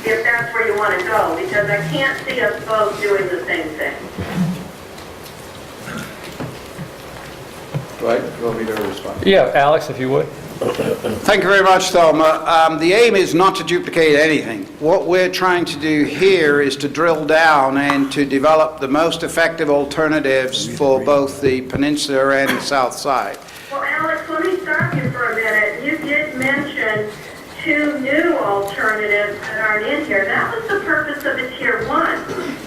if that's where you want to go, because I can't see us both doing the same thing. Right? You want me to respond? Yeah, Alex, if you would. Thank you very much, Thelma. The aim is not to duplicate anything. What we're trying to do here is to drill down and to develop the most effective alternatives for both the peninsula and the south side. Well, Alex, let me stop you for a minute. You did mention 2 new alternatives that aren't in here. That was the purpose of the Tier 1,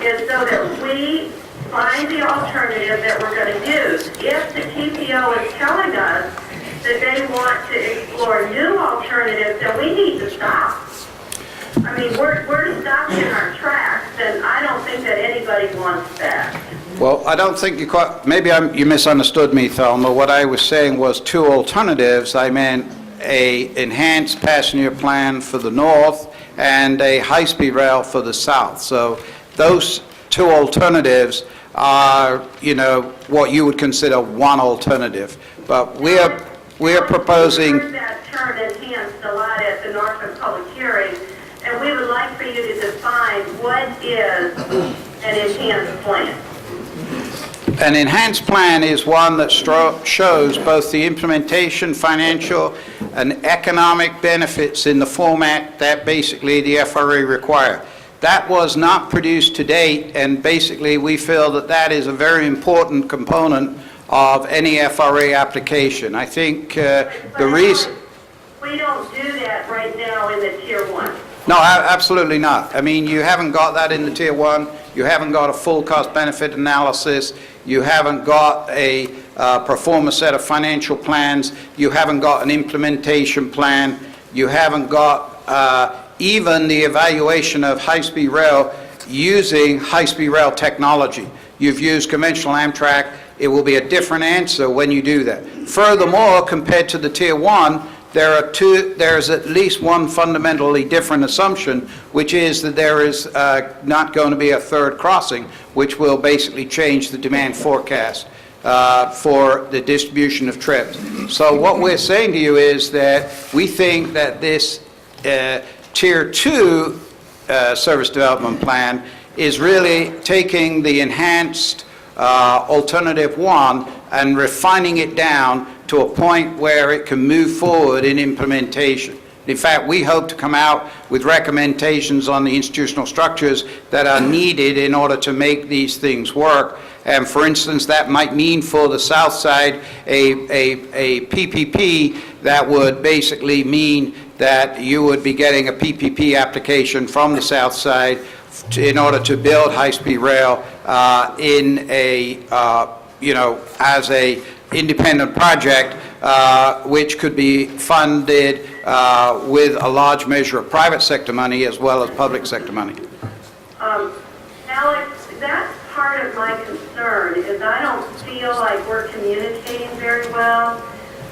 is so that we find the alternative that we're going to use. If the TPO is telling us that they want to explore new alternatives, then we need to stop. I mean, we're stopped in our tracks, and I don't think that anybody wants that. Well, I don't think you quite, maybe you misunderstood me, Thelma. What I was saying was 2 alternatives. I meant a enhanced passenger plan for the north and a high-speed rail for the south. So those 2 alternatives are, you know, what you would consider one alternative. But we are proposing... We've heard that term enhanced a lot at the Norfolk Public Hearing, and we would like for you to define what is an enhanced plan. An enhanced plan is one that shows both the implementation, financial, and economic benefits in the format that basically the FRA require. That was not produced to date, and basically we feel that that is a very important component of any FRA application. I think the reason... We don't do that right now in the Tier 1. No, absolutely not. I mean, you haven't got that in the Tier 1. You haven't got a full cost-benefit analysis. You haven't got a performance set of financial plans. You haven't got an implementation plan. You haven't got even the evaluation of high-speed rail using high-speed rail technology. You've used conventional Amtrak it will be a different answer when you do that. Furthermore, compared to the Tier 1, there's at least one fundamentally different assumption, which is that there is not going to be a third crossing, which will basically change the demand forecast for the distribution of trips. So what we're saying to you is that we think that this Tier 2 service development plan is really taking the enhanced alternative 1 and refining it down to a point where it can move forward in implementation. In fact, we hope to come out with recommendations on the institutional structures that are needed in order to make these things work. And for instance, that might mean for the south side a PPP that would basically mean that you would be getting a PPP application from the south side in order to build high-speed rail in a, as a independent project, which could be funded with a large measure of private sector money as well as public sector money. Alex, that's part of my concern, is I don't feel like we're communicating very well.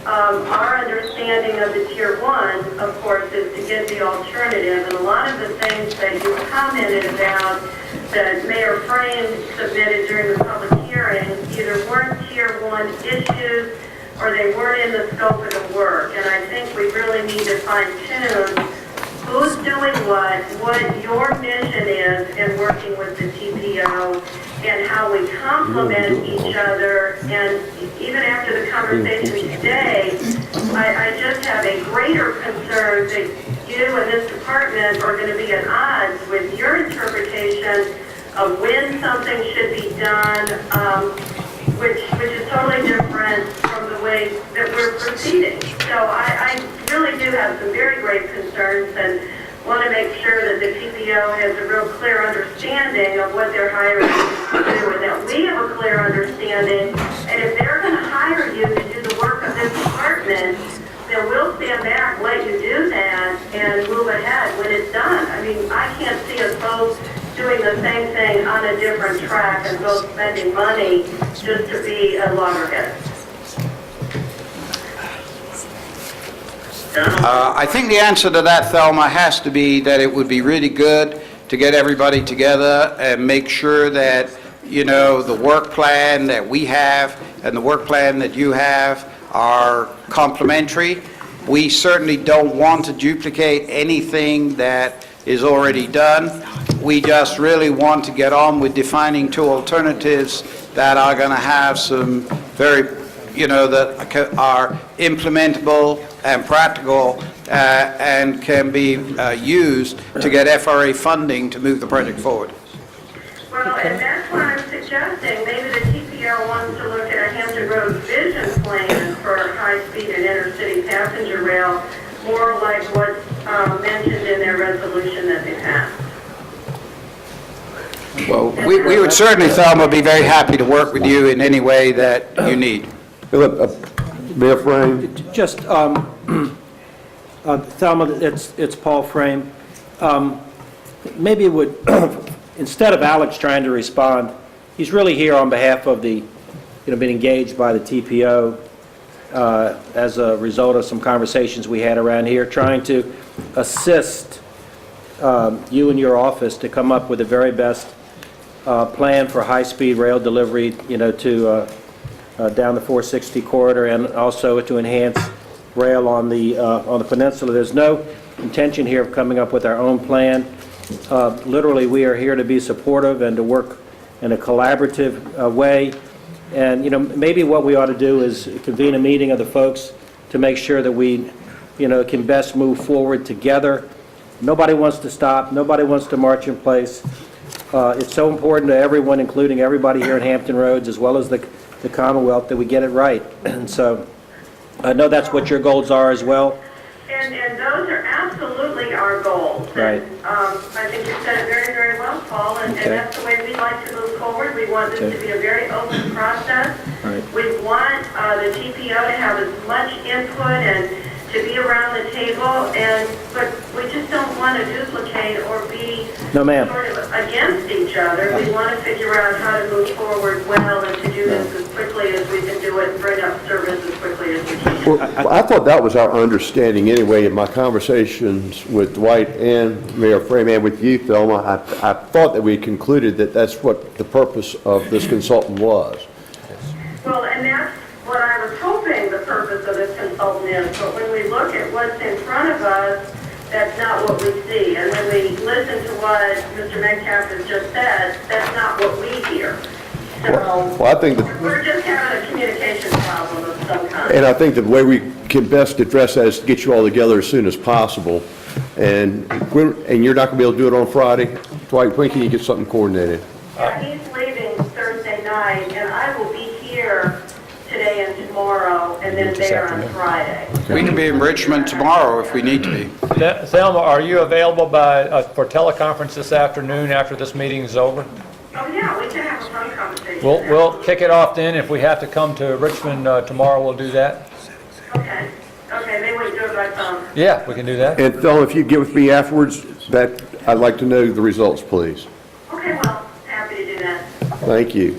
Our understanding of the Tier 1, of course, is to get the alternative, and a lot of the things that you commented about that Mayor Frame submitted during the public hearing either weren't Tier 1 issues or they weren't in the scope of the work. And I think we really need to fine-tune who's doing what your mission is in working with the TPO, and how we complement each other. And even after the conversation today, I just have a greater concern that you and this department are going to be at odds with your interpretation of when something should be done, which is totally different from the way that we're proceeding. So I really do have some very great concerns, and want to make sure that the TPO has a real clear understanding of what they're hiring to do, and that we have a clear understanding. And if they're going to hire you to do the work of this department, then we'll stand back, let you do that, and move ahead when it's done. I mean, I can't see us both doing the same thing on a different track and both spending money just to be a loggerhead. I think the answer to that, Thelma, has to be that it would be really good to get everybody together and make sure that, the work plan that we have and the work plan that you have are complementary. We certainly don't want to duplicate anything that is already done. We just really want to get on with defining two alternatives that are going to have some very, that are implementable and practical and can be used to get FRA funding to move the project forward. Well, and that's what I'm suggesting. Maybe the TPO wants to look at a Hampton Roads vision plan for high-speed and intercity passenger rail, more like what's mentioned in their resolution that they passed. Well, we would certainly, Thelma, be very happy to work with you in any way that you need. Mayor Frame? Just, Thelma, it's Paul Frame. Maybe it would, instead of Alex trying to respond, he's really here on behalf of the, been engaged by the TPO as a result of some conversations we had around here, trying to assist you and your office to come up with the very best plan for high-speed rail delivery, to down the 460 corridor, and also to enhance rail on the peninsula. There's no intention here of coming up with our own plan. Literally, we are here to be supportive and to work in a collaborative way. And maybe what we ought to do is convene a meeting of the folks to make sure that we, can best move forward together. Nobody wants to stop. Nobody wants to march in place. It's so important to everyone, including everybody here at Hampton Roads, as well as the Commonwealth, that we get it right. And so I know that's what your goals are as well. And those are absolutely our goals. Right. And, I think you said it very, very well, Paul, and that's the way we like to move forward. We want this to be a very open process. Right. We want the TPO to have as much input and to be around the table, but We just don't want to duplicate or be No, ma'am. sort of against each other. We want to figure out how to move forward well and to do this as quickly as we can do it and bring up service as quickly as we can. Well, I thought that was our understanding anyway in my conversations with Dwight and Mayor Frame and with you, Thelma. I thought that we concluded that that's what the purpose of this consultant was. Well, and that's what I was hoping the purpose of this consultant is, but when we look at what's in front of us, that's not what we see. And when we listen to what Mr. Metcalf has just said, that's not what we hear. So Well, I think that, we're just having a communication problem of some kind. and I think the way we can best address that is to get you all together as soon as possible. And you're not going to be able to do it on Friday? Dwight, when can you get something coordinated? Yeah, he's leaving Thursday night, and I will be here today and tomorrow, and then there on Friday. We can be in Richmond tomorrow if we need to be. Thelma, are you available for teleconference this afternoon after this meeting is over? Oh, yeah, we can have a phone conversation. We'll kick it off then. If we have to come to Richmond tomorrow, we'll do that. Okay, maybe we can do it by phone. Yeah, we can do that. And Thelma, if you get with me afterwards, that I'd like to know the results, please. Okay, well, happy to do that. Thank you.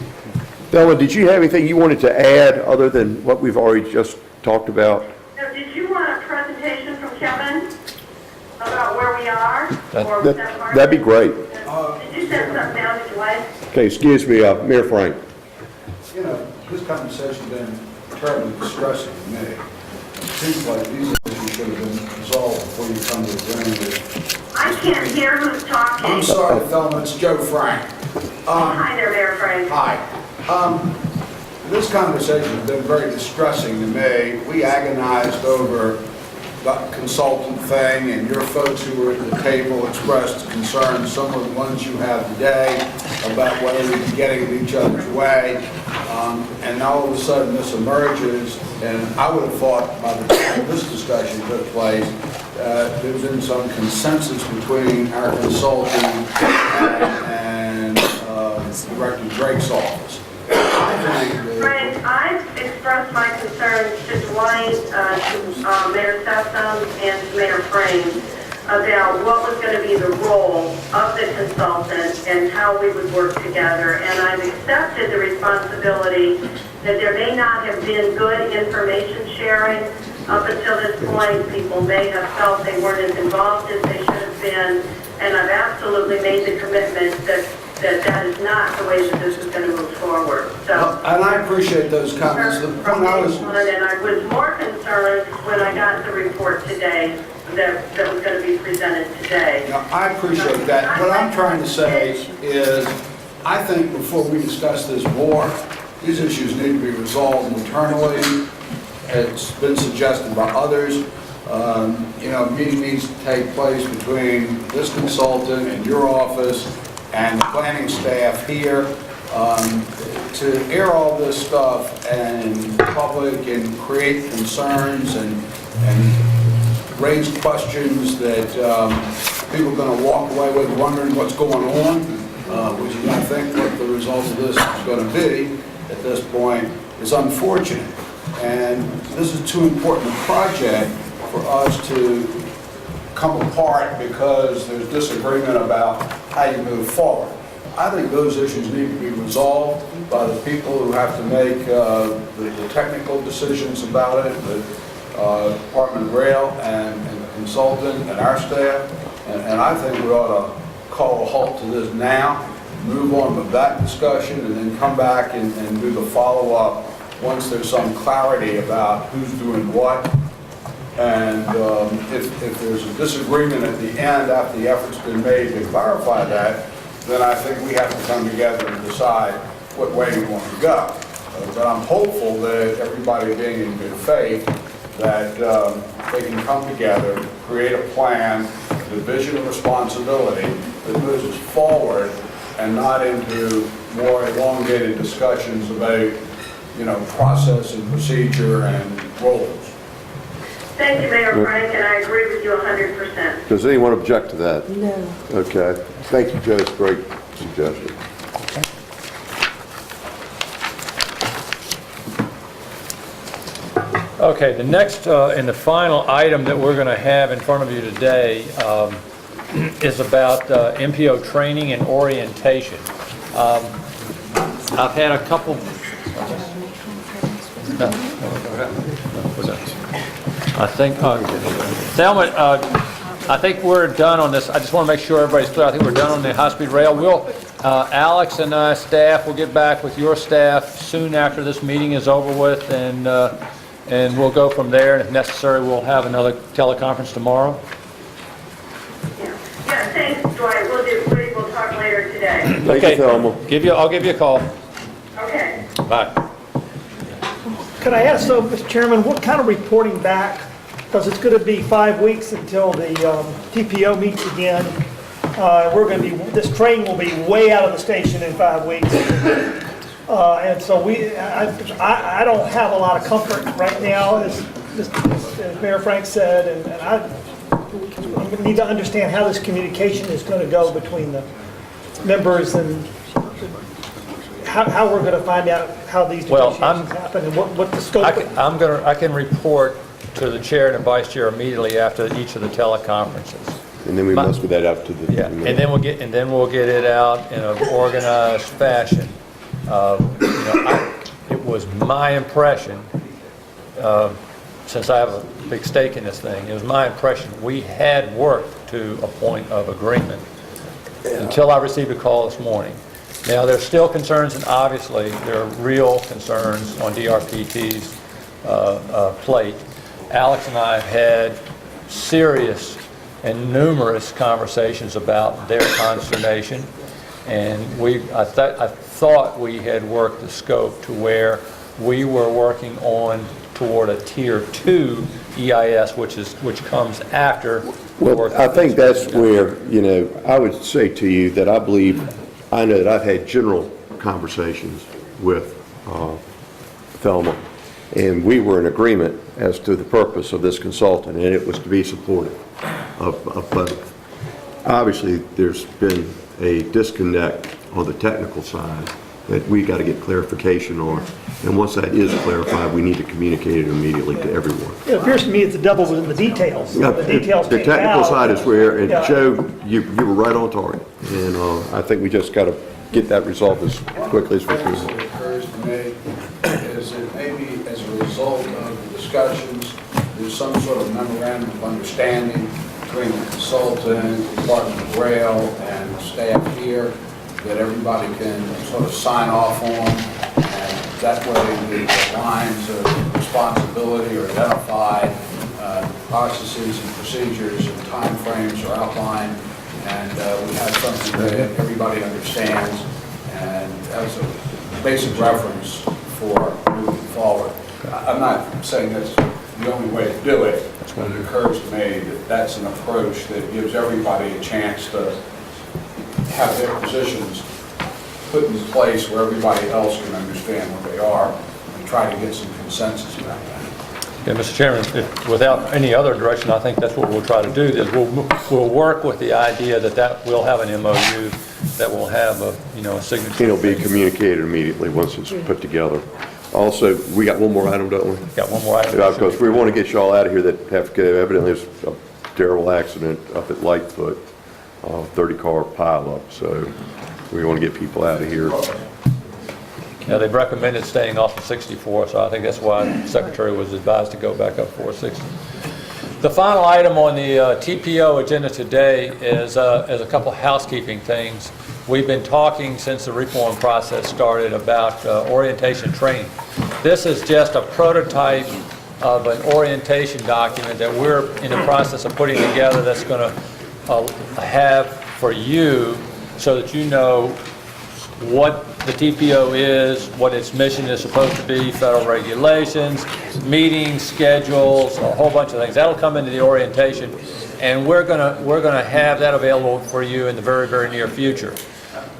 Thelma, did you have anything you wanted to add other than what we've already just talked about? Now, did you want a presentation from Kevin about where we are? Or was that part of That'd be it? great. Did you send something down the way? Okay, excuse me, Mayor Frank. You know, this conversation's been terribly distressing to me. It seems like these issues should have been resolved before you come to agreement. I can't hear who's talking. I'm sorry, Thelma, it's Joe Frank. Hi there, Mayor Frank. Hi. This conversation has been very distressing to me. We agonized over the consultant thing, and your folks who were at the table expressed concerns, some of the ones you have today, about whether we'd be getting in each other's way. And now all of a sudden this emerges, and I would have thought by the time this discussion took place, there's been some consensus between our consultant and Director Drake's office. Frank, I've expressed my concerns to Dwight, to Mayor Sessom, and to Mayor Frame about what was going to be the role of the consultant and how we would work together. And I've accepted the responsibility that there may not have been good information sharing up until this point. People may have felt they weren't as involved as they should have been. And I've absolutely made the commitment that is not the way that this is going to move forward. So, And I appreciate those comments. The point I was... And I was more concerned when I got the report today that was going to be presented today. Now, I appreciate that. What I'm trying to say is, I think before we discuss this more, these issues need to be resolved internally. It's been suggested by others. You know, a meeting needs to take place between this consultant and your office and the planning staff here to air all this stuff in public and create concerns and raise questions that people are going to walk away with wondering what's going on, which is, I think, what the result of this is going to be at this point, is unfortunate. And this is too important a project for us to come apart because there's disagreement about how you move forward. I think those issues need to be resolved by the people who have to make the technical decisions about it, the Department of Rail and the consultant and our staff. And I think we ought to call a halt to this now, move on with that discussion, and then come back and do the follow-up once there's some clarity about who's doing what. And if there's a disagreement at the end after the effort's been made to clarify that, then I think we have to come together and decide what way we want to go. But I'm hopeful that everybody being in good faith, that they can come together, create a plan, a division of responsibility that moves us forward and not into more elongated discussions about, you know, process and procedure and roles. Thank you, Mayor Frank, and I agree with you 100%. Does anyone object to that? No. Okay. Thank you, Joe. It's a great suggestion. Okay, the next and the final item that we're going to have in front of you today is about MPO training and orientation. I've had a couple... I think, Thelma, I think we're done on this. I just want to make sure everybody's clear. I think we're done on the high-speed rail. Alex and staff will get back with your staff soon after this meeting is over with, and we'll go from there. And if necessary, we'll have another teleconference tomorrow. Yeah, thanks, Dwight. We'll talk later today. Thank you, Thelma. I'll give you a call. Okay. Bye. Could I ask, though, Mr. Chairman, what kind of reporting back, because it's going to be 5 weeks until the TPO meets again. This train will be way out of the station in 5 weeks. And so I don't have a lot of comfort right now, as Mayor Frank said, and I need to understand how this communication is going to go between the members and how we're going to find out how these negotiations happen and what the scope I can report to the chair and the vice chair immediately after each of the teleconferences. And then we must get that out to the... Yeah, and then we'll get it out in an organized fashion. It was my impression, since I have a big stake in this thing, it was my impression we had worked to a point of agreement until I received a call this morning. Now, there's still concerns, and obviously there are real concerns on DRPT's plate. Alex and I have had serious and numerous conversations about their consternation, and I thought we had worked the scope to where we were working toward a Tier 2 EIS, which comes after. Well, I think that's where, I would say to you that I know that I've had general conversations with Thelma, and we were in agreement as to the purpose of this consultant, and it was to be supportive of both. Obviously, there's been a disconnect on the technical side that we got to get clarification on, and once that is clarified, we need to communicate it immediately to everyone. It appears to me it's the devil's in the details. Yeah, The details the came technical out. side is where, and Yeah. Joe, you were right on target, and I think we just got to get that resolved as quickly as we What can. occurs to me is that maybe as a result of the discussions, there's some sort of memorandum of understanding between the consultant, Department of Rail, and staff here that everybody can sort of sign off on, and that way the lines of responsibility are identified, processes and procedures and timeframes are outlined, and we have something that everybody understands and as a basic reference for moving forward. I'm not saying that's the only way to do it, but it occurs to me that that's an approach that gives everybody a chance to have their positions put in place where everybody else can understand what they are and try to get some consensus about that. Yeah, Mr. Chairman, without any other direction, I think that's what we'll try to do. Is we'll work with the idea that we'll have an MOU that will have a signature. It'll be communicated immediately once it's put together. Also, we got one more item, don't we? Got one more item. Yeah, because we want to get y'all out of here that evidently there's a terrible accident up at Lightfoot, 30-car pileup, so we want to get people out of here. Yeah, they've recommended staying off of 64, so I think that's why the Secretary was advised to go back up 460. The final item on the TPO agenda today is a couple of housekeeping things. We've been talking since the reform process started about orientation training. This is just a prototype of an orientation document that we're in the process of putting together that's going to have for you so that you know what the TPO is, what its mission is supposed to be, federal regulations, meetings, schedules, a whole bunch of things. That'll come into the orientation, and we're gonna have that available for you in the very, very near future.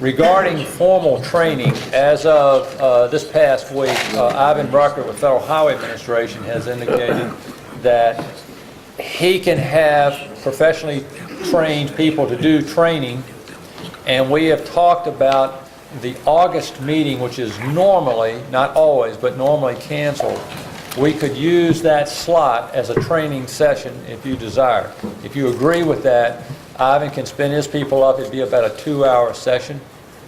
Regarding formal training, as of this past week, Ivan Brucker with Federal Highway Administration has indicated that he can have professionally trained people to do training, and we have talked about the August meeting, which is normally, not always, but normally canceled, we could use that slot as a training session if you desire. If you agree with that, Ivan can spin his people up. It'd be about a 2-hour session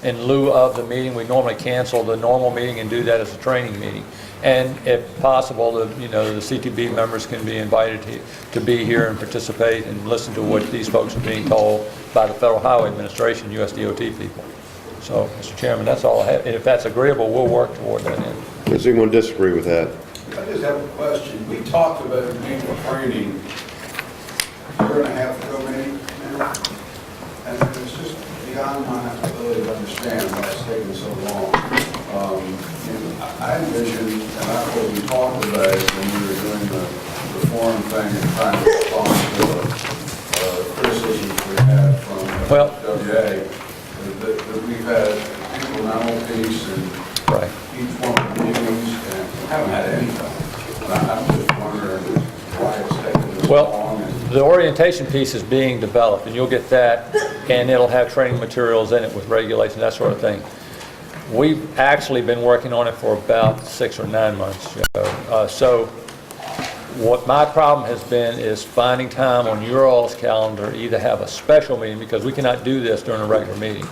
in lieu of the meeting. We normally cancel the normal meeting and do that as a training meeting. And if possible, the CTB members can be invited to be here and participate and listen to what these folks are being told by the Federal Highway Administration, USDOT people. So, Mr. Chairman, that's all I have. And if that's agreeable, we'll work toward that end. Does anyone disagree with that? I just have a question. We talked about naval training a year and a half ago, maybe, now, and it's just beyond my ability to understand why it's taken so long. I envisioned, and I heard you talked about it when we were doing the reform thing and trying to respond to the criticisms we had from WA, that we've had incremental piece and each one of the meetings, and haven't had anything. And I'm just wondering why it's taken this long. The orientation piece is being developed, and you'll get that, and it'll have training materials in it with regulations, that sort of thing. We've actually been working on it for about 6 or 9 months. So what my problem has been is finding time on your all's calendar, either have a special meeting, because we cannot do this during a regular meeting.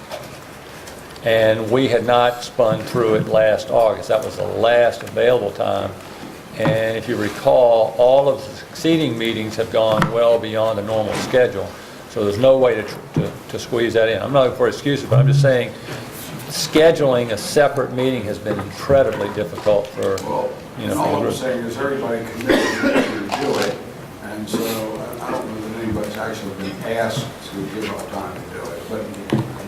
And we had not spun through it last August. That was the last available time. And if you recall, all of the succeeding meetings have gone well beyond the normal schedule. So there's no way to squeeze that in. I'm not looking for excuses, but I'm just saying scheduling a separate meeting has been incredibly difficult for, all I'm saying is everybody committed to do it, and so I don't know that anybody's actually been asked to give up time to do it. But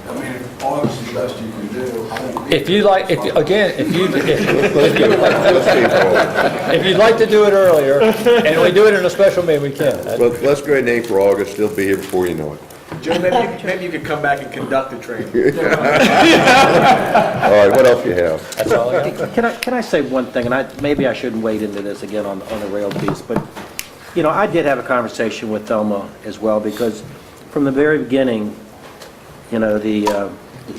I mean, if August is the best you can do, I don't. If you'd like, if you'd like to do it earlier, and we do it in a special meeting, we can. Well, let's go ahead and aim for August. They'll be here before you know it. Joe, maybe you could come back and conduct the training. All right, what else you have? That's all I got. Can I say one thing, and maybe I shouldn't wade into this again on the rail piece, but, I did have a conversation with Thelma as well, because from the very beginning, the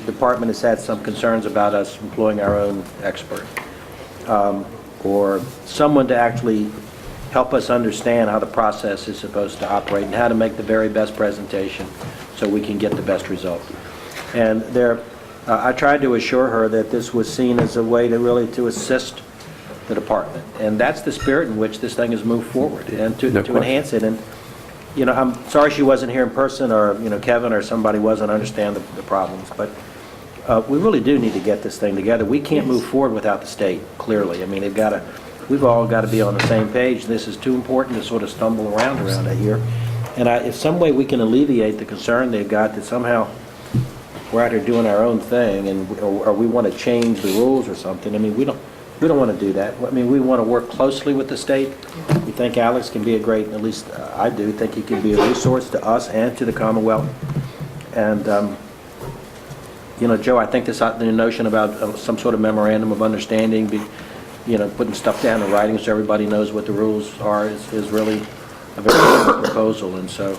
department has had some concerns about us employing our own expert, or someone to actually help us understand how the process is supposed to operate and how to make the very best presentation so we can get the best result. And I tried to assure her that this was seen as a way to assist the department. And that's the spirit in which this thing has moved forward, and to enhance it. And, I'm sorry she wasn't here in person, or, Kevin or somebody wasn't understand the problems, but we really do need to get this thing together. We can't move forward without the state, clearly. I mean, we've all got to be on the same page. This is too important to sort of stumble around it here. And if some way we can alleviate the concern they've got that somehow we're out here doing our own thing, or we want to change the rules or something. I mean, we don't want to do that. I mean, we want to work closely with the state. We think Alex can be at least I do think he can be a resource to us and to the Commonwealth. And Joe, I think the notion about some sort of memorandum of understanding, putting stuff down in writing so everybody knows what the rules are is really a very good proposal. And so,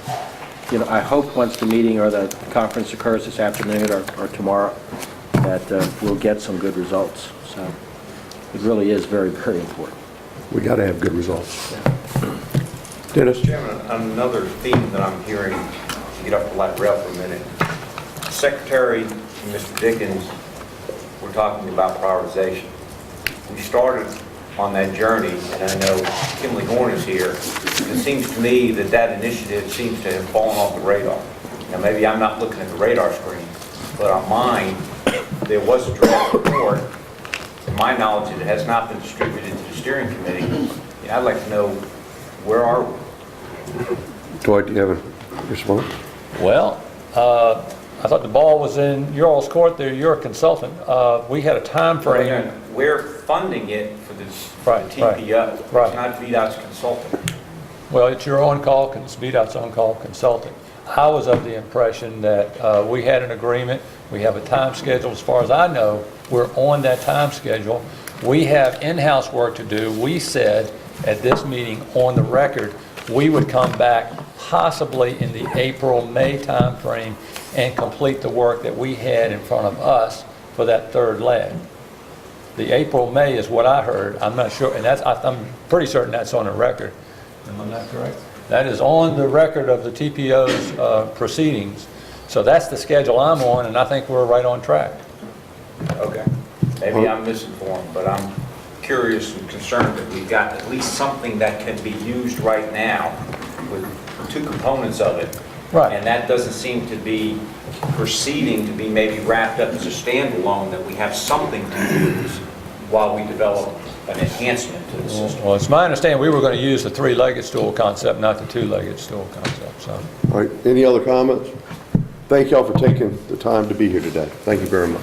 I hope once the meeting or the conference occurs this afternoon or tomorrow that we'll get some good results. So it really is very, very important. We got to have good results. Dennis? Chairman, another theme that I'm hearing, to get off the light rail for a minute, Secretary and Mr. Dickens were talking about prioritization. We started on that journey, and I know Kimberly Horn is here. It seems to me that initiative seems to have fallen off the radar. Now, maybe I'm not looking at the radar screen, but on mine, there was a draft report. To my knowledge, it has not been distributed to the steering committee. And I'd like to know, where are we? Dwight, do you have a response? Well, I thought the ball was in your all's court there. You're a consultant. We had a time frame. We're funding it for the TPO. It's not VDOT's consultant. Well, it's your on-call, VDOT's on-call consultant. I was of the impression that we had an agreement. We have a time schedule. As far as I know, we're on that time schedule. We have in-house work to do. We said at this meeting on the record, we would come back possibly in the April-May time frame and complete the work that we had in front of us for that third leg. The April, May is what I heard. I'm not sure, and I'm pretty certain that's on the record. Am I not correct? That is on the record of the TPO's proceedings. So that's the schedule I'm on, and I think we're right on track. Okay. Maybe I'm misinformed, but I'm curious and concerned that we've got at least something that can be used right now with two components of it. Right. And that doesn't seem to be proceeding to be maybe wrapped up as a standalone, that we have something to use while we develop an enhancement to the system. Well, it's my understanding we were going to use the three-legged stool concept, not the two-legged stool concept, so. All right, any other comments? Thank y'all for taking the time to be here today. Thank you very much.